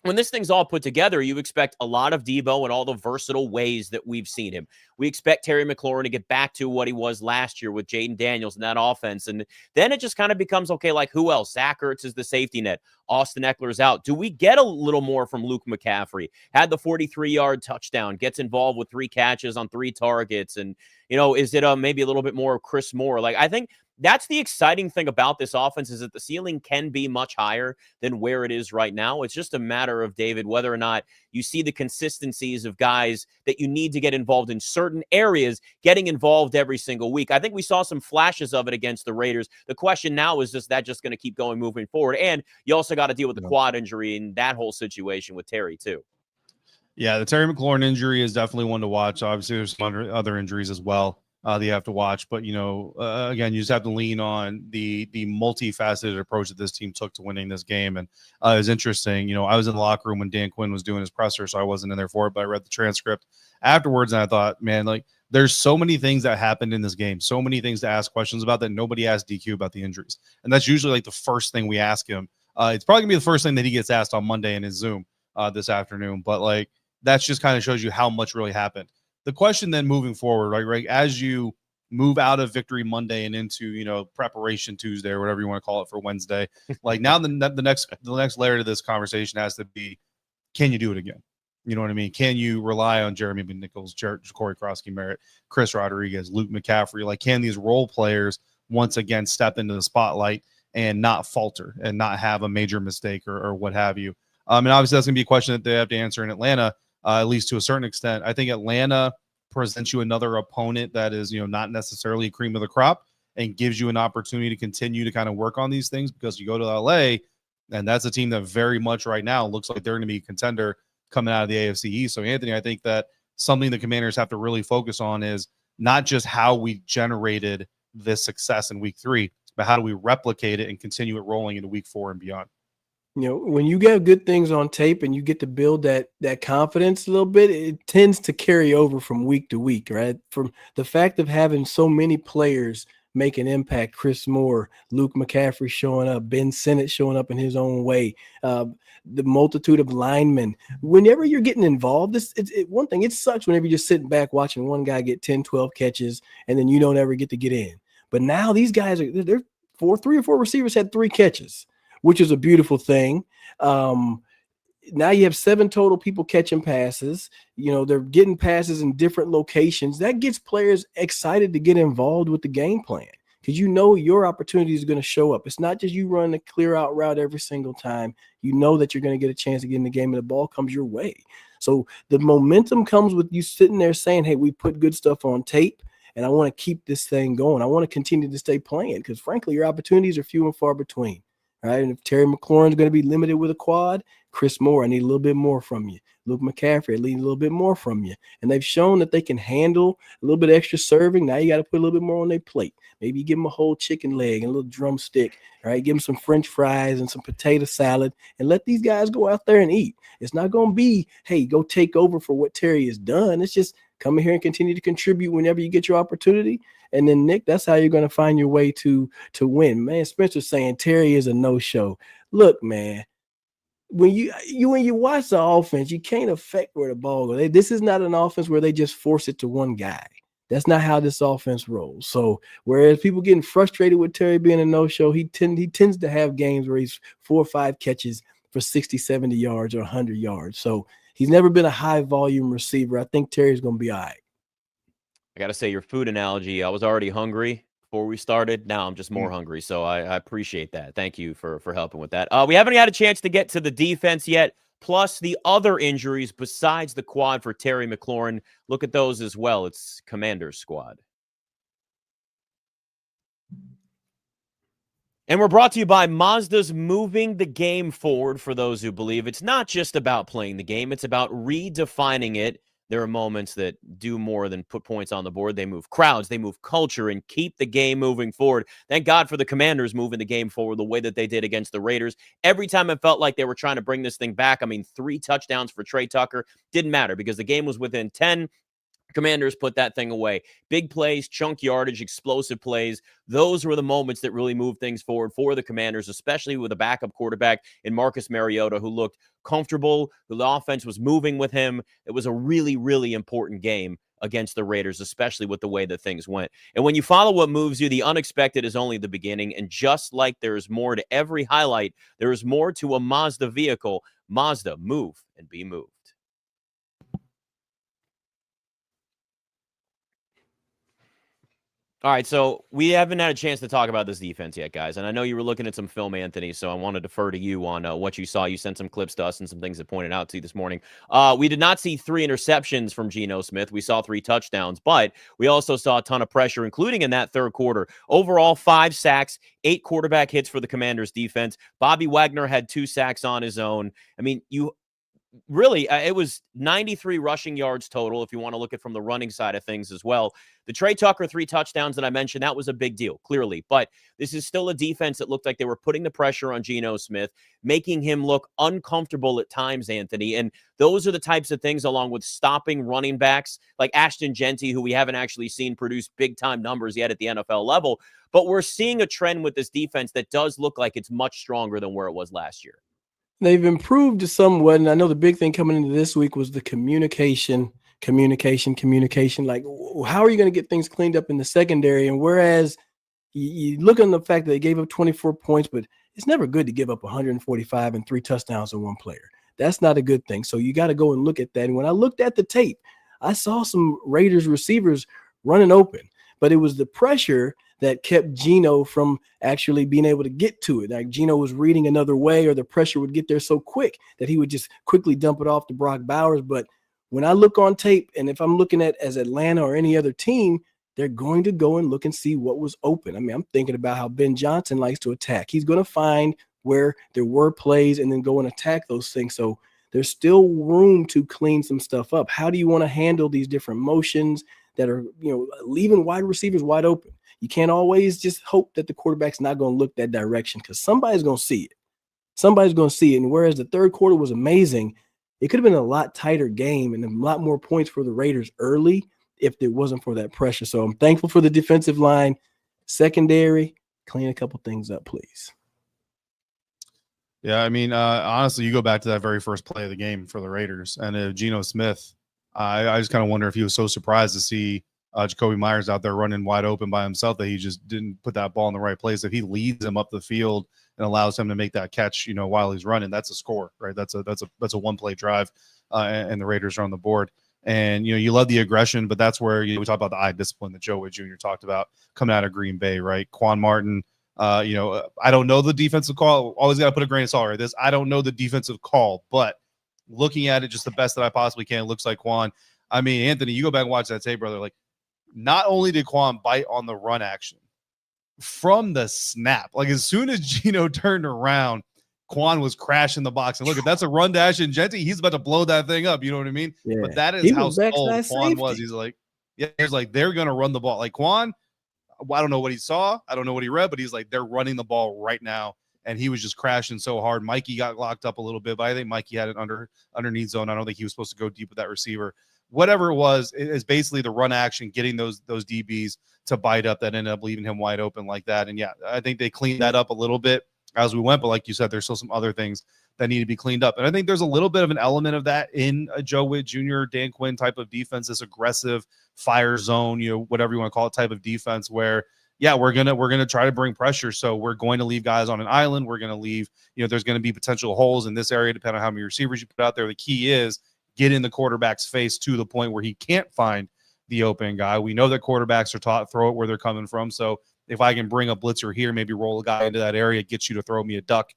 [SPEAKER 1] when this thing's all put together, you expect a lot of Deebo and all the versatile ways that we've seen him. We expect Terry McLaurin to get back to what he was last year with Jayden Daniels in that offense. And then it just kind of becomes, okay, like who else? Zach Ertz is the safety net. Austin Eckler's out. Do we get a little more from Luke McCaffrey? Had the 43-yard touchdown, gets involved with 3 catches on 3 targets. And, is it maybe a little bit more of Chris Moore? Like, I think that's the exciting thing about this offense, is that the ceiling can be much higher than where it is right now. It's just a matter of, David, whether or not you see the consistencies of guys that you need to get involved in certain areas getting involved every single week. I think we saw some flashes of it against the Raiders. The question now is just going to keep going moving forward. And you also got to deal with the quad injury and that whole situation with Terry too.
[SPEAKER 2] Yeah, the Terry McLaurin injury is definitely one to watch. Obviously, there's some other injuries as well that you have to watch. But, again, you just have to lean on the multifaceted approach that this team took to winning this game. And it was interesting. I was in the locker room when Dan Quinn was doing his presser, so I wasn't in there for it, but I read the transcript afterwards, and I thought, man, like, there's so many things that happened in this game, so many things to ask questions about that nobody asked DQ about the injuries. And that's usually like the first thing we ask him. It's probably gonna be the first thing that he gets asked on Monday in his Zoom this afternoon. But like, that's just kind of shows you how much really happened. The question then moving forward, right, as you move out of Victory Monday and into, Preparation Tuesday or whatever you want to call it for Wednesday, like now the next layer to this conversation has to be, can you do it again? You know what I mean? Can you rely on Jeremy McNichols, Corey Krosky-Merritt, Chris Rodriguez, Luke McCaffrey? Like, can these role players once again step into the spotlight and not falter and not have a major mistake or what have you? And obviously that's going to be a question that they have to answer in Atlanta, at least to a certain extent. I think Atlanta presents you another opponent that is, not necessarily cream of the crop and gives you an opportunity to continue to kind of work on these things, because you go to LA and that's a team that very much right now looks like they're going to be a contender coming out of the AFC East. So Anthony, I think that something the Commanders have to really focus on is not just how we generated this success in week 3, but how do we replicate it and continue it rolling into week 4 and beyond.
[SPEAKER 3] When you get good things on tape and you get to build that confidence a little bit, it tends to carry over from week to week, right? From the fact of having so many players make an impact, Chris Moore, Luke McCaffrey showing up, Ben Sinnott showing up in his own way, the multitude of linemen. Whenever you're getting involved, one thing, it sucks whenever you're just sitting back watching one guy get 10, 12 catches and then you don't ever get to get in. But now these guys they're 3 or 4 receivers had 3 catches, which is a beautiful thing. Now you have 7 total people catching passes. They're getting passes in different locations. That gets players excited to get involved with the game plan, because your opportunity is going to show up. It's not just you running a clear out route every single time. You know that you're going to get a chance to get in the game and the ball comes your way. So the momentum comes with you sitting there saying, hey, we put good stuff on tape and I want to keep this thing going. I want to continue to stay playing, because frankly, your opportunities are few and far between. Right. And if Terry McLaurin's going to be limited with a quad, Chris Moore, I need a little bit more from you. Luke McCaffrey, I need a little bit more from you. And they've shown that they can handle a little bit extra serving. Now you got to put a little bit more on their plate. Maybe you give them a whole chicken leg and a little drumstick, right? Give them some French fries and some potato salad and let these guys go out there and eat. It's not going to be, hey, go take over for what Terry has done. It's just come in here and continue to contribute whenever you get your opportunity. And then, Nick, that's how you're going to find your way to win. Man, Spencer's saying Terry is a no-show. Look, man, when you watch the offense, you can't affect where the ball goes. This is not an offense where they just force it to one guy. That's not how this offense rolls. So whereas people getting frustrated with Terry being a no-show, he tends to have games where he's 4 or 5 catches for 60, 70 yards or 100 yards. So he's never been a high-volume receiver. I think Terry's going to be all right.
[SPEAKER 1] I got to say, your food analogy, I was already hungry before we started. Now I'm just more hungry. So I appreciate that. Thank you for helping with that. We haven't had a chance to get to the defense yet, plus the other injuries besides the quad for Terry McLaurin. Look at those as well. It's Commander's squad. And we're brought to you by Mazda's moving the game forward, for those who believe it's not just about playing the game. It's about redefining it. There are moments that do more than put points on the board. They move crowds, they move culture, and keep the game moving forward. Thank God for the Commanders moving the game forward the way that they did against the Raiders. Every time it felt like they were trying to bring this thing back, 3 touchdowns for Trey Tucker. Didn't matter because the game was within 10. Commanders put that thing away. Big plays, chunk yardage, explosive plays. Those were the moments that really moved things forward for the Commanders, especially with a backup quarterback in Marcus Mariota, who looked comfortable, who the offense was moving with him. It was a really, really important game against the Raiders, especially with the way that things went. And when you follow what moves you, the unexpected is only the beginning. And just like there is more to every highlight, there is more to a Mazda vehicle. Mazda, move and be moved. All right, so we haven't had a chance to talk about this defense yet, guys. And I know you were looking at some film, Anthony, so I want to defer to you on what you saw. You sent some clips to us and some things that pointed out to you this morning. We did not see 3 interceptions from Geno Smith. We saw 3 touchdowns, but we also saw a ton of pressure, including in that third quarter. Overall, 5 sacks, 8 quarterback hits for the Commanders' defense. Bobby Wagner had 2 sacks on his own. I mean, really, it was 93 rushing yards total, if you want to look at from the running side of things as well. The Trey Tucker 3 touchdowns that I mentioned, that was a big deal, clearly. But this is still a defense that looked like they were putting the pressure on Geno Smith, making him look uncomfortable at times, Anthony. And those are the types of things, along with stopping running backs like Ashton Genty, who we haven't actually seen produce big-time numbers yet at the NFL level. But we're seeing a trend with this defense that does look like it's much stronger than where it was last year.
[SPEAKER 3] They've improved somewhat, and I know the big thing coming into this week was the communication. Like, how are you going to get things cleaned up in the secondary? And whereas you look on the fact that they gave up 24 points, but it's never good to give up 145 and 3 touchdowns on one player. That's not a good thing. So you got to go and look at that. And when I looked at the tape, I saw some Raiders receivers running open, but it was the pressure that kept Geno from actually being able to get to it. Like Geno was reading another way, or the pressure would get there so quick that he would just quickly dump it off to Brock Bowers. But when I look on tape, and if I'm looking at as Atlanta or any other team, they're going to go and look and see what was open. I mean, I'm thinking about how Ben Johnson likes to attack. He's going to find where there were plays and then go and attack those things. So there's still room to clean some stuff up. How do you want to handle these different motions that are, leaving wide receivers wide open? You can't always just hope that the quarterback's not going to look that direction, because somebody's going to see it. Somebody's going to see it. And whereas the third quarter was amazing, it could have been a lot tighter game and a lot more points for the Raiders early if it wasn't for that pressure. So I'm thankful for the defensive line. Secondary, clean a couple things up, please.
[SPEAKER 2] Yeah, I mean, honestly, you go back to that very first play of the game for the Raiders, and Geno Smith, I just kind of wonder if he was so surprised to see Jacoby Myers out there running wide open by himself that he just didn't put that ball in the right place. If he leads him up the field and allows him to make that catch, while he's running, that's a score, right? That's a one-play drive, and the Raiders are on the board. And you love the aggression, but that's where we talk about the eye discipline that Joe Wood Jr. talked about coming out of Green Bay, right? Quan Martin. I don't know the defensive call. Always got to put a grain of salt right. I don't know the defensive call, but looking at it just the best that I possibly can, it looks like Quan. I mean, Anthony, you go back and watch that tape, brother. Like, not only did Quan bite on the run action from the snap, like as soon as Geno turned around, Quan was crashing the box. And look, if that's a run dash and Genty, he's about to blow that thing up. You know what I mean? Yeah. But that is how sold Quan was. He's like, they're going to run the ball. Like Quan, I don't know what he saw. I don't know what he read, but he's like, they're running the ball right now. And he was just crashing so hard. Mikey got locked up a little bit, but I think Mikey had an underneath zone. I don't think he was supposed to go deep with that receiver. Whatever it was, it is basically the run action, getting those DBs to bite up that ended up leaving him wide open like that. And yeah, I think they cleaned that up a little bit as we went. But like you said, there's still some other things that need to be cleaned up. And I think there's a little bit of an element of that in a Joe Witt Jr., Dan Quinn type of defense, this aggressive fire zone, whatever you want to call it, type of defense where, yeah, we're gonna try to bring pressure. So we're going to leave guys on an island. We're going to leave, there's going to be potential holes in this area depending on how many receivers you put out there. The key is get in the quarterback's face to the point where he can't find the open guy. We know that quarterbacks are taught throw it where they're coming from. So if I can bring a blitzer here, maybe roll a guy into that area, get you to throw me a duck.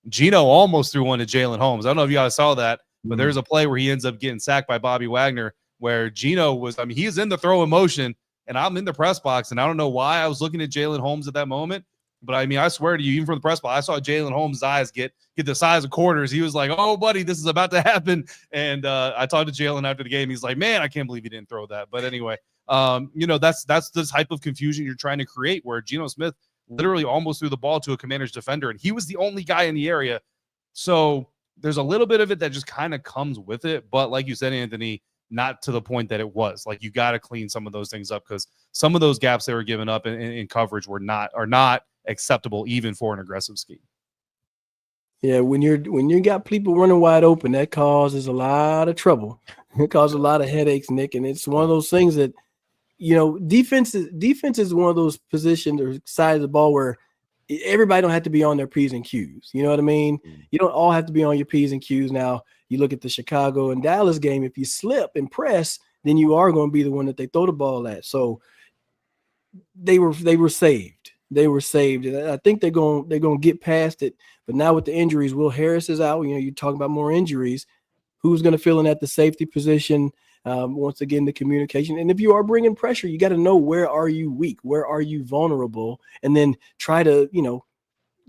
[SPEAKER 2] Geno almost threw one to Jalen Holmes. I don't know if you guys saw that, but there's a play where he ends up getting sacked by Bobby Wagner where Geno was, he's in the throw in motion and I'm in the press box. And I don't know why I was looking at Jalen Holmes at that moment. But I swear to you, even from the press box, I saw Jalen Holmes' eyes get the size of quarters. He was like, "Oh, buddy, this is about to happen." And I talked to Jalen after the game. He's like, "Man, I can't believe he didn't throw that." But anyway, that's the type of confusion you're trying to create, where Geno Smith literally almost threw the ball to a Commander's defender, and he was the only guy in the area. So there's a little bit of it that just kind of comes with it. But like you said, Anthony, not to the point that it was. Like, you got to clean some of those things up, because some of those gaps they were giving up in coverage are not acceptable even for an aggressive scheme.
[SPEAKER 3] Yeah, when you got people running wide open, that causes a lot of trouble. It causes a lot of headaches, Nick. And it's one of those things that, defense is one of those positions or sides of the ball where everybody don't have to be on their P's and Q's. You know what I mean? You don't all have to be on your P's and Q's. Now, you look at the Chicago and Dallas game, if you slip and press, then you are going to be the one that they throw the ball at. So they were saved. They were saved. And I think they're going to get past it. But now with the injuries, Will Harris is out. You're talking about more injuries. Who's going to fill in at the safety position? Once again, the communication. And if you are bringing pressure, you got to know, where are you weak? Where are you vulnerable? And then try to,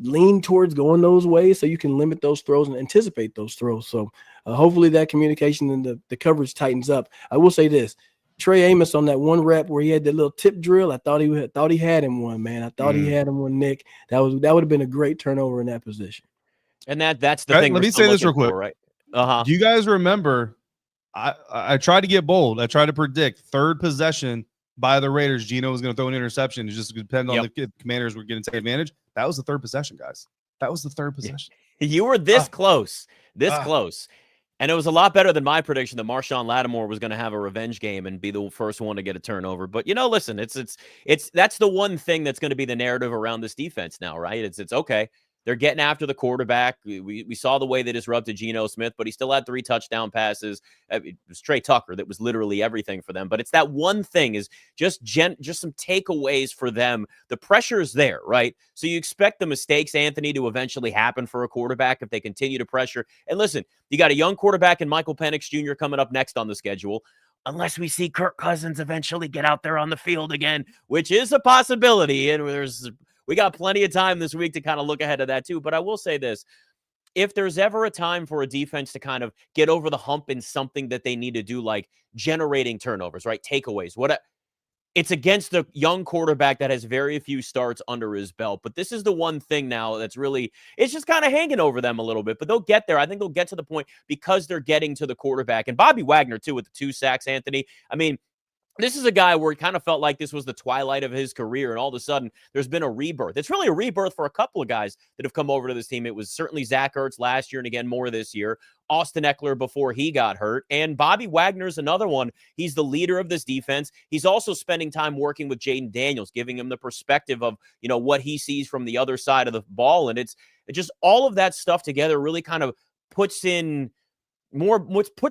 [SPEAKER 3] lean towards going those ways so you can limit those throws and anticipate those throws. So hopefully that communication and the coverage tightens up. I will say this. Trey Amos on that one rep where he had that little tip drill, I thought he had him one, man. I thought he had him one, Nick. That would have been a great turnover in that position.
[SPEAKER 1] And that's the thing.
[SPEAKER 2] Let me say this real quick.
[SPEAKER 1] Right?
[SPEAKER 2] Do you guys remember? I tried to get bold. I tried to predict third possession by the Raiders. Geno was going to throw an interception. It just depended on the Commanders were going to take advantage. That was the third possession, guys. That was the third possession.
[SPEAKER 1] You were this close. Close. And it was a lot better than my prediction that Marshawn Lattimore was going to have a revenge game and be the first one to get a turnover. But, listen, it's that's the one thing that's going to be the narrative around this defense now, right? It's okay. They're getting after the quarterback. We saw the way they disrupted Geno Smith, but he still had 3 touchdown passes. It was Trey Tucker that was literally everything for them. But it's that one thing is just some takeaways for them. The pressure is there, right? So you expect the mistakes, Anthony, to eventually happen for a quarterback if they continue to pressure. And listen, you got a young quarterback in Michael Penix Jr. coming up next on the schedule. Unless we see Kirk Cousins eventually get out there on the field again, which is a possibility. And we got plenty of time this week to kind of look ahead of that too. But I will say this. If there's ever a time for a defense to kind of get over the hump in something that they need to do, like generating turnovers, right? Takeaways, it's against the young quarterback that has very few starts under his belt. But this is the one thing now that's really, it's just kind of hanging over them a little bit. But they'll get there. I think they'll get to the point because they're getting to the quarterback. And Bobby Wagner, too, with the 2 sacks, Anthony. I mean, this is a guy where it kind of felt like this was the twilight of his career, and all of a sudden there's been a rebirth. It's really a rebirth for a couple of guys that have come over to this team. It was certainly Zach Ertz last year and again more this year. Austin Eckler before he got hurt. And Bobby Wagner's another one. He's the leader of this defense. He's also spending time working with Jayden Daniels, giving him the perspective of, what he sees from the other side of the ball. And it's just all of that stuff together really kind of puts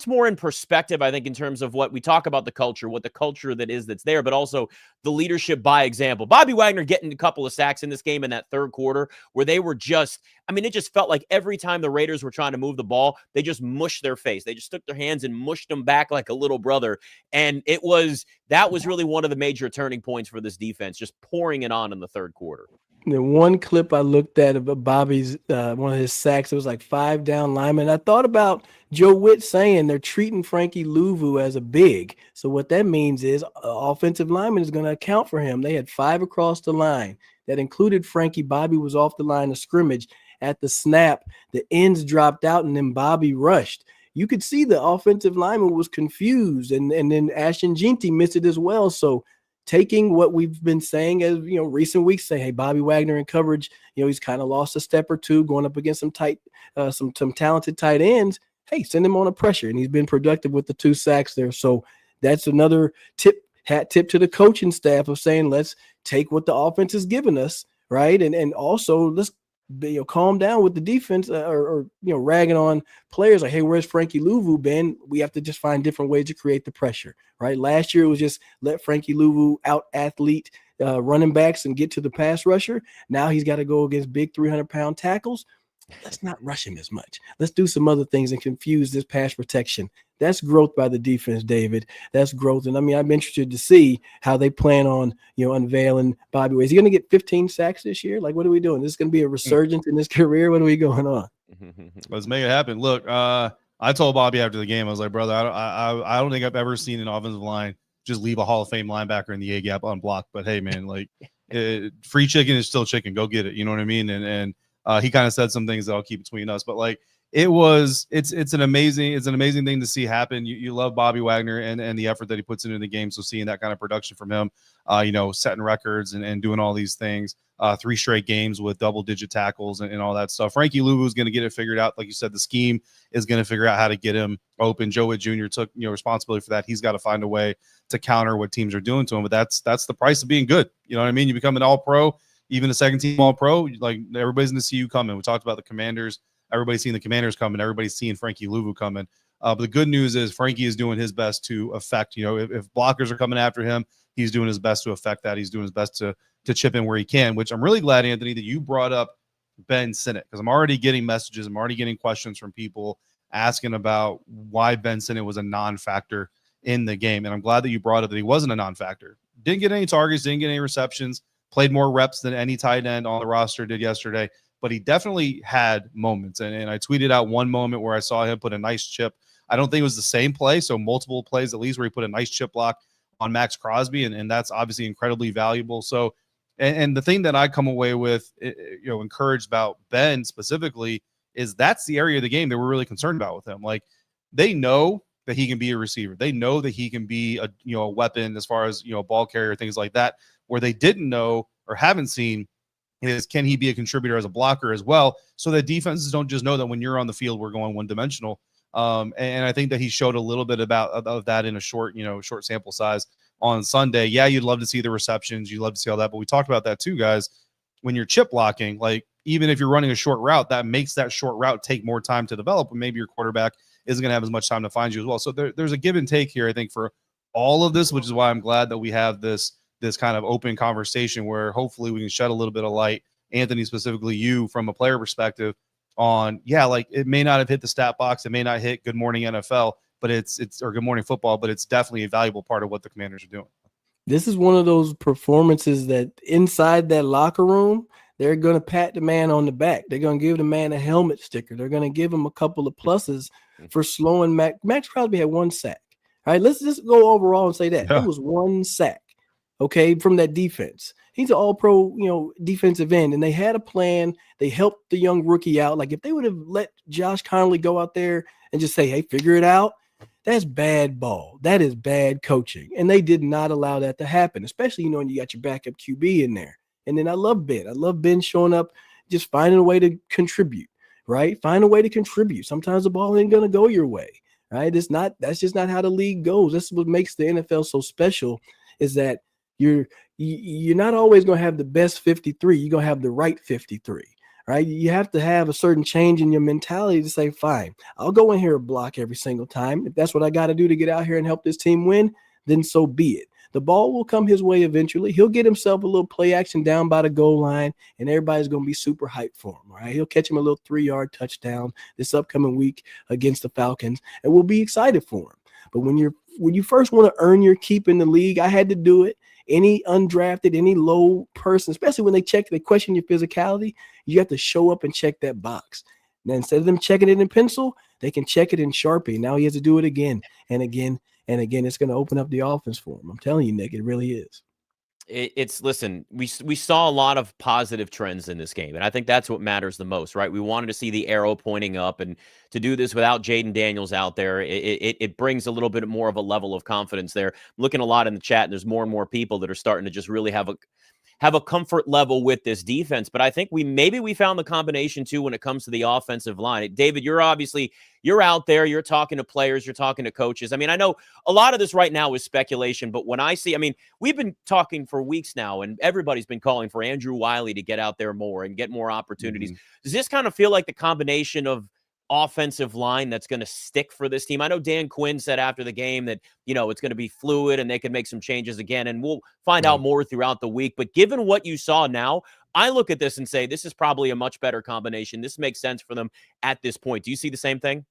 [SPEAKER 1] more in perspective, I think, in terms of what we talk about the culture, what the culture that's there, but also the leadership by example. Bobby Wagner getting a couple of sacks in this game in that third quarter where they were it just felt like every time the Raiders were trying to move the ball, they just mushed their face. They just took their hands and mushed them back like a little brother. And that was really one of the major turning points for this defense, just pouring it on in the third quarter.
[SPEAKER 3] The one clip I looked at of Bobby's, one of his sacks, it was like 5 down linemen. I thought about Joe Witt saying they're treating Frankie Louvu as a big. So what that means is offensive lineman is going to account for him. They had 5 across the line. That included Frankie. Bobby was off the line of scrimmage. At the snap, the ends dropped out, and then Bobby rushed. You could see the offensive lineman was confused, and then Ashton Jeanty missed it as well. So taking what we've been saying as recent weeks, say, hey, Bobby Wagner in coverage, he's kind of lost a step or two going up against some talented tight ends. Hey, send him on a pressure, and he's been productive with the 2 sacks there. So that's another hat tip to the coaching staff of saying, let's take what the offense has given us, right, and also let's calm down with the defense or ragging on players like, hey, where's Frankie Louvu been? We have to just find different ways to create the pressure, right? Last year it was just let Frankie Louvu out athlete running backs and get to the pass rusher. Now he's got to go against big 300-pound tackles. Let's not rush him as much. Let's do some other things and confuse this pass protection. That's growth by the defense, David. That's growth. And I'm interested to see how they plan on, unveiling Bobby. Is he going to get 15 sacks this year? Like, what are we doing? This is going to be a resurgence in his career. What are we going on?
[SPEAKER 2] Let's make it happen. Look, I told Bobby after the game, I was like, brother, I don't think I've ever seen an offensive line just leave a Hall of Fame linebacker in the A gap unblocked. But hey, man, like free chicken is still chicken. Go get it. You know what I mean? And he kind of said some things that I'll keep between us. But like, It's an amazing thing to see happen. You love Bobby Wagner and the effort that he puts into the game. So seeing that kind of production from him, setting records and doing all these things, 3 straight games with double-digit tackles and all that stuff. Frankie Louvu is going to get it figured out. Like you said, the scheme is going to figure out how to get him open. Joe Witt Jr. took responsibility for that. He's got to find a way to counter what teams are doing to him. But that's the price of being good. You know what I mean? You become an All-Pro, even a second-team All-Pro. Like everybody's going to see you coming. We talked about the Commanders. Everybody's seeing the Commanders coming. Everybody's seeing Frankie Louvu coming. But the good news is Frankie is doing his best to affect, if blockers are coming after him, he's doing his best to affect that. He's doing his best to chip in where he can, which I'm really glad, Anthony, that you brought up Ben Sinnott, because I'm already getting messages. I'm already getting questions from people asking about why Ben Sinnott was a non-factor in the game. And I'm glad that you brought up that he wasn't a non-factor. Didn't get any targets, didn't get any receptions, played more reps than any tight end on the roster did yesterday. But he definitely had moments. And I tweeted out one moment where I saw him put a nice chip. I don't think it was the same play, so multiple plays at least, where he put a nice chip block on Max Crosby, and that's obviously incredibly valuable. So, and the thing that I come away with, encouraged about Ben specifically, is that's the area of the game that we're really concerned about with him. Like, they know that he can be a receiver. They know that he can be a weapon as far as, ball carrier, things like that. Where they didn't know or haven't seen is, can he be a contributor as a blocker as well, so that defenses don't just know that when you're on the field, we're going one-dimensional. And I think that he showed a little bit of that in a short sample size on Sunday. Yeah, you'd love to see the receptions. You'd love to see all that. But we talked about that too, guys. When you're chip blocking, like, even if you're running a short route, that makes that short route take more time to develop, and maybe your quarterback isn't going to have as much time to find you as well. So there's a give and take here, I think, for all of this, which is why I'm glad that we have this kind of open conversation where hopefully we can shed a little bit of light, Anthony, specifically you, from a player perspective, on, like, it may not have hit the stat box, it may not hit Good Morning NFL, but it's or Good Morning Football, but it's definitely a valuable part of what the Commanders are doing. This
[SPEAKER 3] is one of those performances that inside that locker room, they're going to pat the man on the back. They're going to give the man a helmet sticker. They're going to give him a couple of pluses for slowing Max Crosby had 1 sack. All right, let's just go overall and say that. It was 1 sack, okay, from that defense. He's an all-pro, defensive end, and they had a plan. They helped the young rookie out. Like, if they would have let Josh Connolly go out there and just say, hey, figure it out, that's bad ball. That is bad coaching. And they did not allow that to happen, especially, when you got your backup QB in there. And then I love Ben. I love Ben showing up, just finding a way to contribute, right? Find a way to contribute. Sometimes the ball ain't going to go your way, right? That's just not how the league goes. That's what makes the NFL so special, is that you're not always going to have the best 53. You're going to have the right 53, right? You have to have a certain change in your mentality to say, fine, I'll go in here and block every single time. If that's what I got to do to get out here and help this team win, then so be it. The ball will come his way eventually. He'll get himself a little play action down by the goal line, and everybody's going to be super hyped for him, all right? He'll catch him a little 3-yard touchdown this upcoming week against the Falcons, and we'll be excited for him. But when you first want to earn your keep in the league, I had to do it. Any undrafted, any low person, especially when they question your physicality, you have to show up and check that box. Now, instead of them checking it in pencil, they can check it in Sharpie. Now he has to do it again and again and again. It's going to open up the offense for him. I'm telling you, Nick, it really is.
[SPEAKER 1] Listen, we saw a lot of positive trends in this game, and I think that's what matters the most, right? We wanted to see the arrow pointing up, and to do this without Jayden Daniels out there, it brings a little bit more of a level of confidence there. I'm looking a lot in the chat, and there's more and more people that are starting to just really have a comfort level with this defense. But I think we found the combination too when it comes to the offensive line. David, you're out there, you're talking to players, you're talking to coaches. I mean, I know a lot of this right now is speculation, but when I see, we've been talking for weeks now, and everybody's been calling for Andrew Wiley to get out there more and get more opportunities. Does this kind of feel like the combination of offensive line that's going to stick for this team? I know Dan Quinn said after the game that, it's going to be fluid and they can make some changes again, and we'll find out more throughout the week. But given what you saw now, I look at this and say, this is probably a much better combination. This makes sense for them at this point. Do you see the same thing?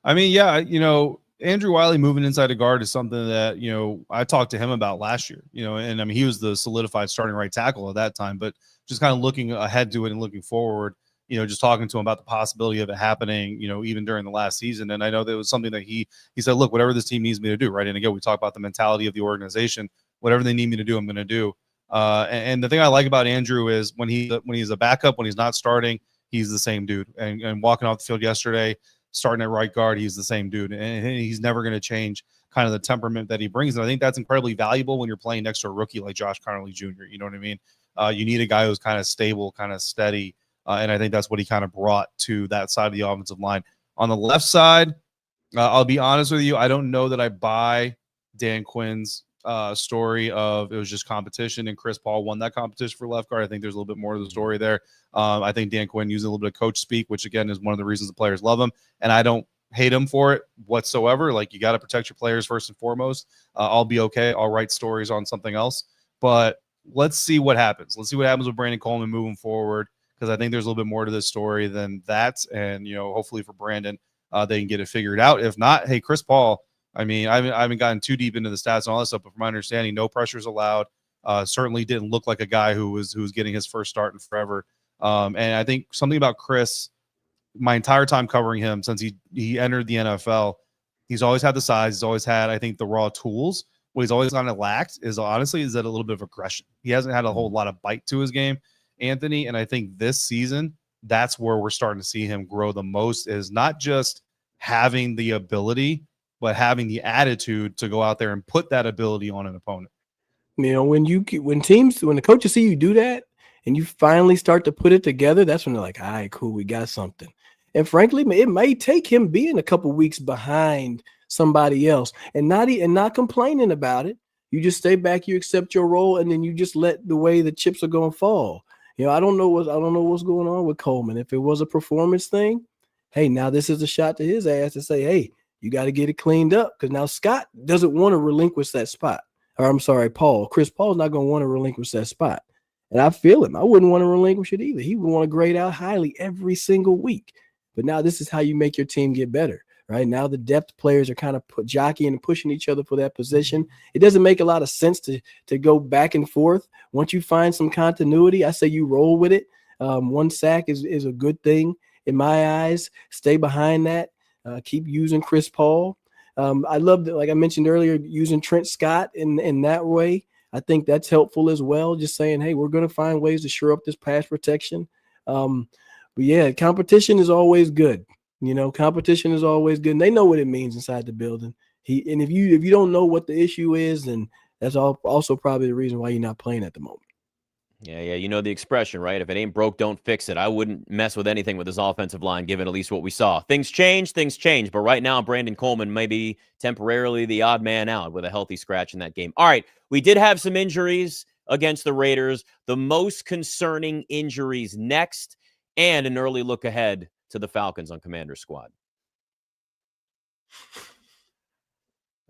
[SPEAKER 2] Andrew Wiley moving inside a guard is something that, I talked to him about last year, and he was the solidified starting right tackle at that time, but just kind of looking ahead to it and looking forward, just talking to him about the possibility of it happening, even during the last season. And I know that was something that he said, look, whatever this team needs me to do, right? And again, we talk about the mentality of the organization, whatever they need me to do, I'm going to do. And the thing I like about Andrew is when he's a backup, when he's not starting, he's the same dude. And walking off the field yesterday, starting at right guard, he's the same dude. And he's never going to change kind of the temperament that he brings. And I think that's incredibly valuable when you're playing next to a rookie like Josh Connolly Jr. You know what I mean? You need a guy who's kind of stable, kind of steady. And I think that's what he kind of brought to that side of the offensive line. On the left side, I'll be honest with you, I don't know that I buy Dan Quinn's story of it was just competition and Chris Paul won that competition for left guard. I think there's a little bit more to the story there. I think Dan Quinn using a little bit of coach speak, which again is one of the reasons the players love him. And I don't hate him for it whatsoever. Like, you got to protect your players first and foremost. I'll be okay. I'll write stories on something else, but let's see what happens. Let's see what happens with Brandon Coleman moving forward, because I think there's a little bit more to this story than that. And, hopefully for Brandon, they can get it figured out. If not, hey, Chris Paul, I mean, I haven't gotten too deep into the stats and all that stuff, but from my understanding, no pressures allowed. Certainly didn't look like a guy who was getting his first start in forever. And I think something about Chris, my entire time covering him since he entered the NFL, he's always had the size. He's always had, I think, the raw tools. What he's always kind of lacked is that a little bit of aggression. He hasn't had a whole lot of bite to his game, Anthony. And I think this season, that's where we're starting to see him grow the most, is not just having the ability, but having the attitude to go out there and put that ability on an opponent.
[SPEAKER 3] When the coaches see you do that and you finally start to put it together, that's when they're like, all right, cool, we got something. And frankly, it may take him being a couple weeks behind somebody else and not complaining about it. You just stay back, you accept your role, and then you just let the way the chips are going to fall. I don't know what's going on with Coleman. If it was a performance thing, hey, now this is a shot to his ass to say, hey, you got to get it cleaned up, because now Scott doesn't want to relinquish that spot. Or I'm sorry, Paul. Chris Paul's not going to want to relinquish that spot. And I feel him. I wouldn't want to relinquish it either. He would want to grade out highly every single week. But now this is how you make your team get better, right? Now the depth players are kind of jockeying and pushing each other for that position. It doesn't make a lot of sense to go back and forth. Once you find some continuity, I say you roll with it. One sack is a good thing in my eyes. Stay behind that. Keep using Chris Paul. I love that, like I mentioned earlier, using Trent Scott in that way. I think that's helpful as well. Just saying, hey, we're going to find ways to shore up this pass protection. But yeah, competition is always good. Competition is always good. And they know what it means inside the building. And if you don't know what the issue is, then that's also probably the reason why you're not playing at the moment.
[SPEAKER 1] Yeah. You know the expression, right? If it ain't broke, don't fix it. I wouldn't mess with anything with this offensive line, given at least what we saw. Things change. But right now, Brandon Coleman may be temporarily the odd man out with a healthy scratch in that game. All right, we did have some injuries against the Raiders. The most concerning injuries next, and an early look ahead to the Falcons on Commander Squad.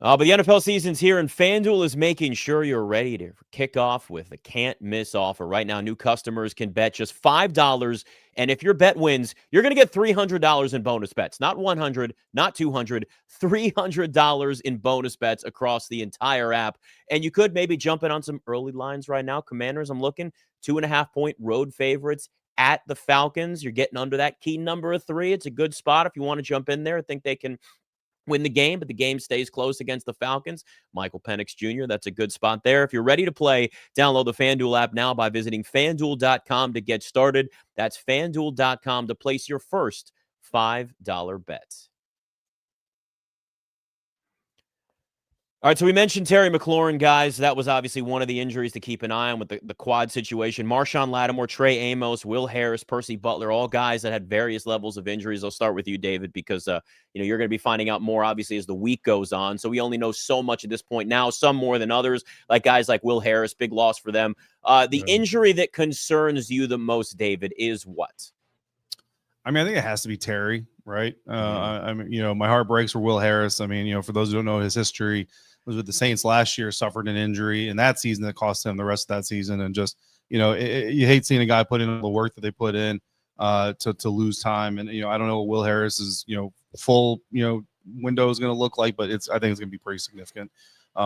[SPEAKER 1] But the NFL season's here, and FanDuel is making sure you're ready to kick off with a can't-miss offer. Right now, new customers can bet just $5, and if your bet wins, you're going to get $300 in bonus bets. Not $100, not $200, $300 in bonus bets across the entire app. And you could maybe jump in on some early lines right now. Commanders, I'm looking, 2.5-point road favorites at the Falcons. You're getting under that key number of 3. It's a good spot if you want to jump in there. I think they can win the game, but the game stays close against the Falcons. Michael Penix Jr., that's a good spot there. If you're ready to play, download the FanDuel app now by visiting FanDuel.com to get started. That's FanDuel.com to place your first $5 bet. All right, so we mentioned Terry McLaurin, guys. That was obviously one of the injuries to keep an eye on with the quad situation. Marshawn Lattimore, Trey Amos, Will Harris, Percy Butler, all guys that had various levels of injuries. I'll start with you, David, because you're going to be finding out more, obviously, as the week goes on. So we only know so much at this point now, some more than others, like guys like Will Harris, big loss for them. The injury that concerns you the most, David, is what?
[SPEAKER 2] I mean, I think it has to be Terry, right? I mean, my heart breaks for Will Harris. I mean, for those who don't know his history, was with the Saints last year, suffered an injury in that season that cost him the rest of that season. And just, you hate seeing a guy put in all the work that they put in to lose time. And, I don't know what Will Harris's, full, window is going to look like, but I think it's going to be pretty significant.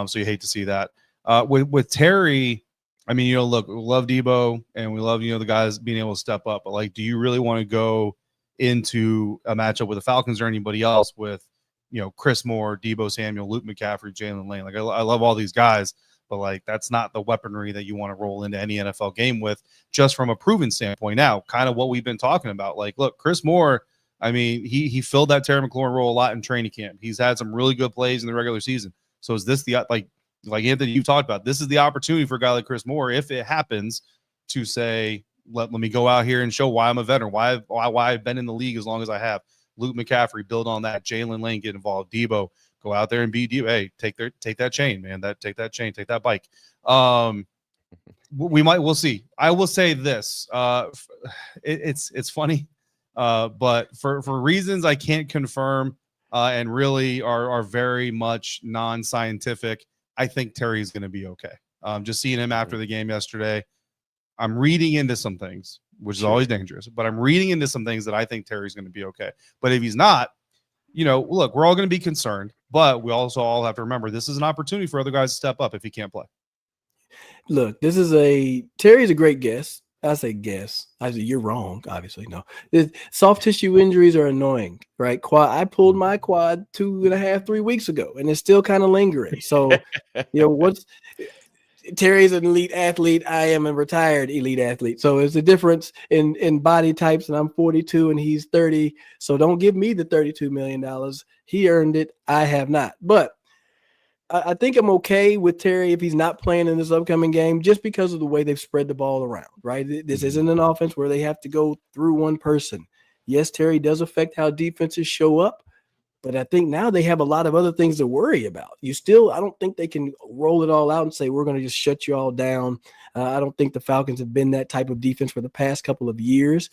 [SPEAKER 2] So you hate to see that. With Terry, I mean, look, we love Deebo and we love, the guys being able to step up, but do you really want to go into a matchup with the Falcons or anybody else with, Chris Moore, Deebo Samuel, Luke McCaffrey, Jalen Lane? I love all these guys, but like that's not the weaponry that you want to roll into any NFL game with, just from a proven standpoint. Now, kind of what we've been talking about. Like, look, Chris Moore, I mean, he filled that Terry McLaurin role a lot in training camp. He's had some really good plays in the regular season. So is this the like Anthony, you've talked about, this is the opportunity for a guy like Chris Moore, if it happens, to say, let me go out here and show why I'm a veteran, why I've been in the league as long as I have. Luke McCaffrey, build on that. Jaylen Lane, get involved. Deebo, go out there and beat Deebo. Hey, take that chain, man. Take that bike. We'll see. I will say this. It's funny, but for reasons I can't confirm and really are very much non-scientific, I think Terry's going to be okay. Just seeing him after the game yesterday, I'm reading into some things, which is always dangerous, but I'm reading into some things that I think Terry's going to be okay. But if he's not, look, we're all going to be concerned, but we also all have to remember this is an opportunity for other guys to step up if he can't play.
[SPEAKER 3] Look, Terry's a great guess. I say guess. I say you're wrong. Obviously, no. Soft tissue injuries are annoying, right? I pulled my quad 2.5, 3 weeks ago, and it's still kind of lingering. So, Terry's an elite athlete. I am a retired elite athlete. So it's a difference in body types, and I'm 42 and he's 30. So don't give me the $32 million. He earned it. I have not. But I think I'm okay with Terry if he's not playing in this upcoming game, just because of the way they've spread the ball around, right? This isn't an offense where they have to go through one person. Yes, Terry does affect how defenses show up, but I think now they have a lot of other things to worry about. I don't think they can roll it all out and say, we're going to just shut you all down. I don't think the Falcons have been that type of defense for the past couple of years.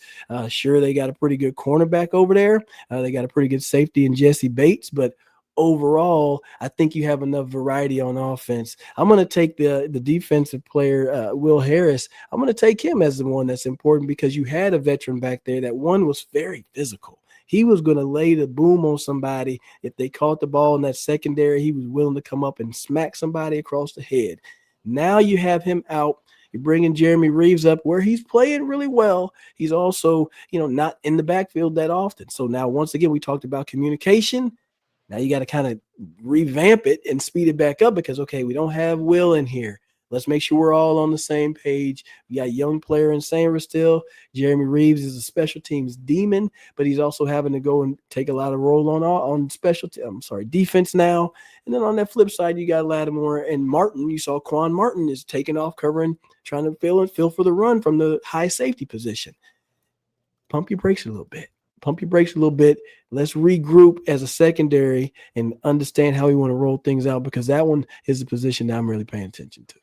[SPEAKER 3] Sure, they got a pretty good cornerback over there. They got a pretty good safety in Jesse Bates, but overall, I think you have enough variety on offense. I'm going to take the defensive player, Will Harris. I'm going to take him as the one that's important because you had a veteran back there. That one was very physical. He was going to lay the boom on somebody. If they caught the ball in that secondary, he was willing to come up and smack somebody across the head. Now you have him out. You're bringing Jeremy Reeves up where he's playing really well. He's also, not in the backfield that often. So now, once again, we talked about communication. Now you got to kind of revamp it and speed it back up because, okay, we don't have Will in here. Let's make sure we're all on the same page. We got a young player in Sanders still. Jeremy Reeves is a special teams demon, but he's also having to go and take a lot of role on defense now. And then on that flip side, you got Lattimore and Martin. You saw Quan Martin is taking off covering, trying to fill for the run from the high safety position. Pump your brakes a little bit. Let's regroup as a secondary and understand how we want to roll things out because that one is the position that I'm really paying attention to.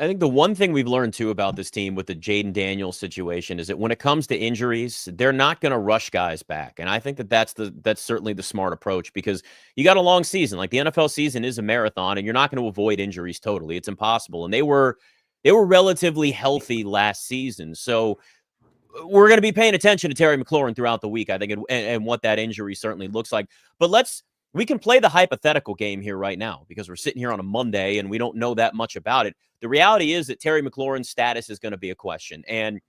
[SPEAKER 1] I think the one thing we've learned too about this team with the Jayden Daniels situation is that when it comes to injuries, they're not going to rush guys back. And I think that's certainly the smart approach because you got a long season. Like the NFL season is a marathon and you're not going to avoid injuries totally. It's impossible. And they were relatively healthy last season. So we're going to be paying attention to Terry McLaurin throughout the week, I think, and what that injury certainly looks like. But we can play the hypothetical game here right now because we're sitting here on a Monday and we don't know that much about it. The reality is that Terry McLaurin's status is going to be a question. And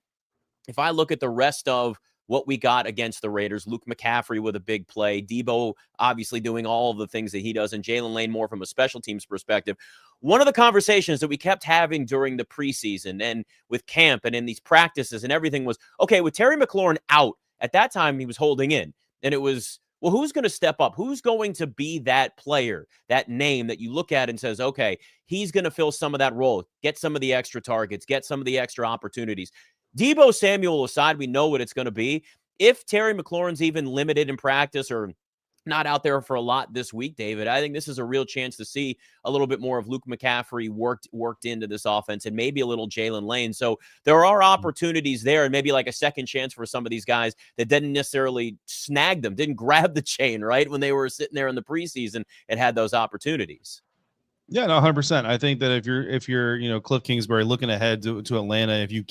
[SPEAKER 1] if I look at the rest of what we got against the Raiders, Luke McCaffrey with a big play, Deebo obviously doing all of the things that he does, and Jaylen Lane more from a special teams perspective. One of the conversations that we kept having during the preseason and with camp and in these practices and everything was, okay, with Terry McLaurin out, at that time he was holding in. And it was, well, who's going to step up? Who's going to be that player, that name that you look at and says, okay, he's going to fill some of that role, get some of the extra targets, get some of the extra opportunities. Deebo Samuel aside, we know what it's going to be. If Terry McLaurin's even limited in practice or not out there for a lot this week, David, I think this is a real chance to see a little bit more of Luke McCaffrey worked into this offense and maybe a little Jaylen Lane. So there are opportunities there and maybe like a second chance for some of these guys that didn't necessarily snag them, didn't grab the chain, right? When they were sitting there in the preseason and had those opportunities.
[SPEAKER 2] Yeah, no, 100%. I think that if you're Cliff Kingsbury looking ahead to Atlanta, if you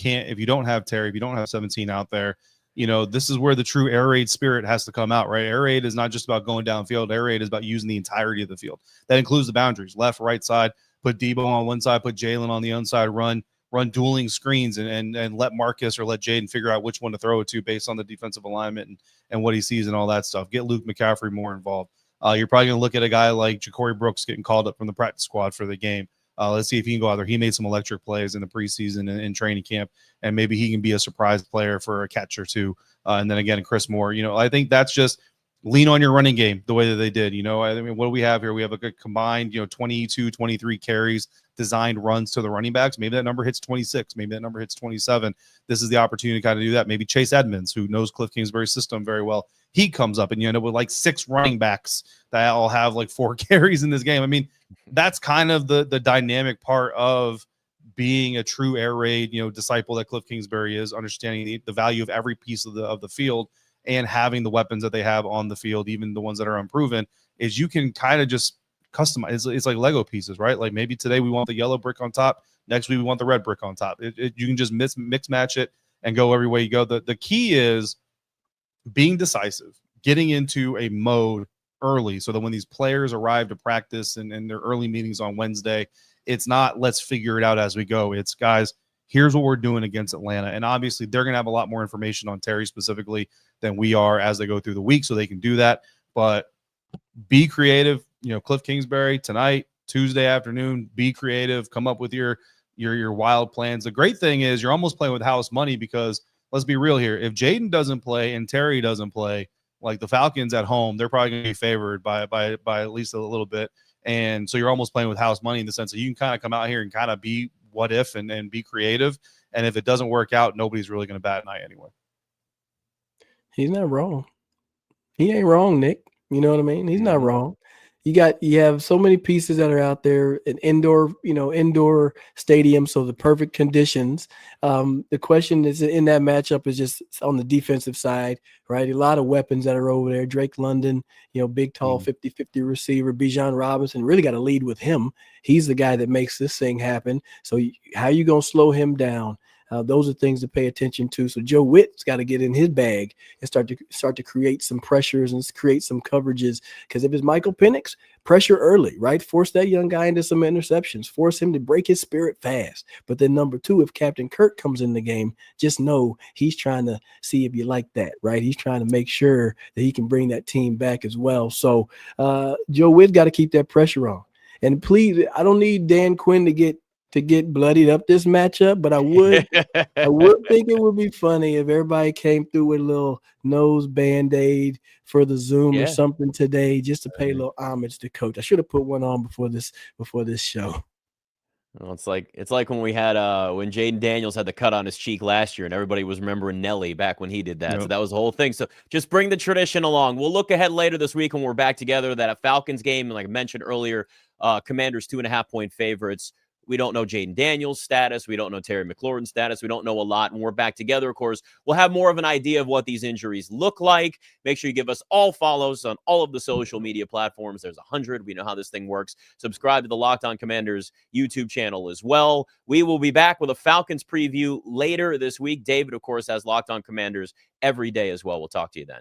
[SPEAKER 2] don't have Terry, if you don't have 17 out there, this is where the true air raid spirit has to come out, right? Air raid is not just about going downfield. Air raid is about using the entirety of the field. That includes the boundaries, left, right side, put Deebo on one side, put Jaylen on the inside, run dueling screens and let Marcus or let Jayden figure out which one to throw it to based on the defensive alignment and what he sees and all that stuff. Get Luke McCaffrey more involved. You're probably going to look at a guy like Ja'Cory Brooks getting called up from the practice squad for the game. Let's see if he can go out there. He made some electric plays in the preseason and in training camp, and maybe he can be a surprise player for a catch or two. And then again, Chris Moore, I think that's just lean on your running game the way that they did. I mean, what do we have here? We have a good combined, 22, 23 carries, designed runs to the running backs. Maybe that number hits 26. Maybe that number hits 27. This is the opportunity to kind of do that. Maybe Chase Edmonds, who knows Cliff Kingsbury's system very well, he comes up and you end up with like 6 running backs that all have like 4 carries in this game. I mean, that's kind of the dynamic part of being a true air raid, disciple that Cliff Kingsbury is, understanding the value of every piece of the field and having the weapons that they have on the field, even the ones that are unproven, is you can kind of just customize. It's like Lego pieces, right? Like maybe today we want the yellow brick on top. Next week we want the red brick on top. You can just mix match it and go every way you go. The key is being decisive, getting into a mode early so that when these players arrive to practice and their early meetings on Wednesday, it's not let's figure it out as we go. It's guys, here's what we're doing against Atlanta. And obviously they're going to have a lot more information on Terry specifically than we are as they go through the week, so they can do that. But be creative. Cliff Kingsbury tonight, Tuesday afternoon, be creative, come up with your wild plans. The great thing is you're almost playing with house money, because let's be real here. If Jayden doesn't play and Terry doesn't play, like the Falcons at home, they're probably going to be favored by at least a little bit. And so you're almost playing with house money in the sense that you can kind of come out here and kind of be what if and be creative. And if it doesn't work out, nobody's really going to bat an eye anyway.
[SPEAKER 3] He's not wrong. He ain't wrong, Nick. You know what I mean? He's not wrong. You have so many pieces that are out there, an indoor stadium, so the perfect conditions. The question is in that matchup is just on the defensive side, right? A lot of weapons that are over there. Drake London, big, tall, 50-50 receiver. Bijan Robinson, really got to lead with him. He's the guy that makes this thing happen. So how you going to slow him down? Those are things to pay attention to. So Joe Witt's got to get in his bag and start to create some pressures and create some coverages. Because if it's Michael Penix, pressure early, right? Force that young guy into some interceptions. Force him to break his spirit fast. But then number 2, if Captain Kirk comes in the game, just know he's trying to see if you like that, right? He's trying to make sure that he can bring that team back as well. So Joe Witt got to keep that pressure on. And please, I don't need Dan Quinn to get bloodied up this matchup, but I would think it would be funny if everybody came through with a little nose Band-Aid for the Zoom or something today, just to pay a little homage to Coach. I should have put one on before this show.
[SPEAKER 1] Well, it's like when we had when Jayden Daniels had the cut on his cheek last year, and everybody was remembering Nelly back when he did that. Yep. So that was the whole thing. So just bring the tradition along. We'll look ahead later this week when we're back together. That a Falcons game, and like I mentioned earlier, Commanders 2.5-point favorites. We don't know Jayden Daniels' status. We don't know Terry McLaurin's status. We don't know a lot. When we're back together, of course, we'll have more of an idea of what these injuries look like. Make sure you give us all follows on all of the social media platforms. There's 100. We know how this thing works. Subscribe to the Locked On Commanders YouTube channel as well. We will be back with a Falcons preview later this week. David, of course, has Locked On Commanders every day as well. We'll talk to you then.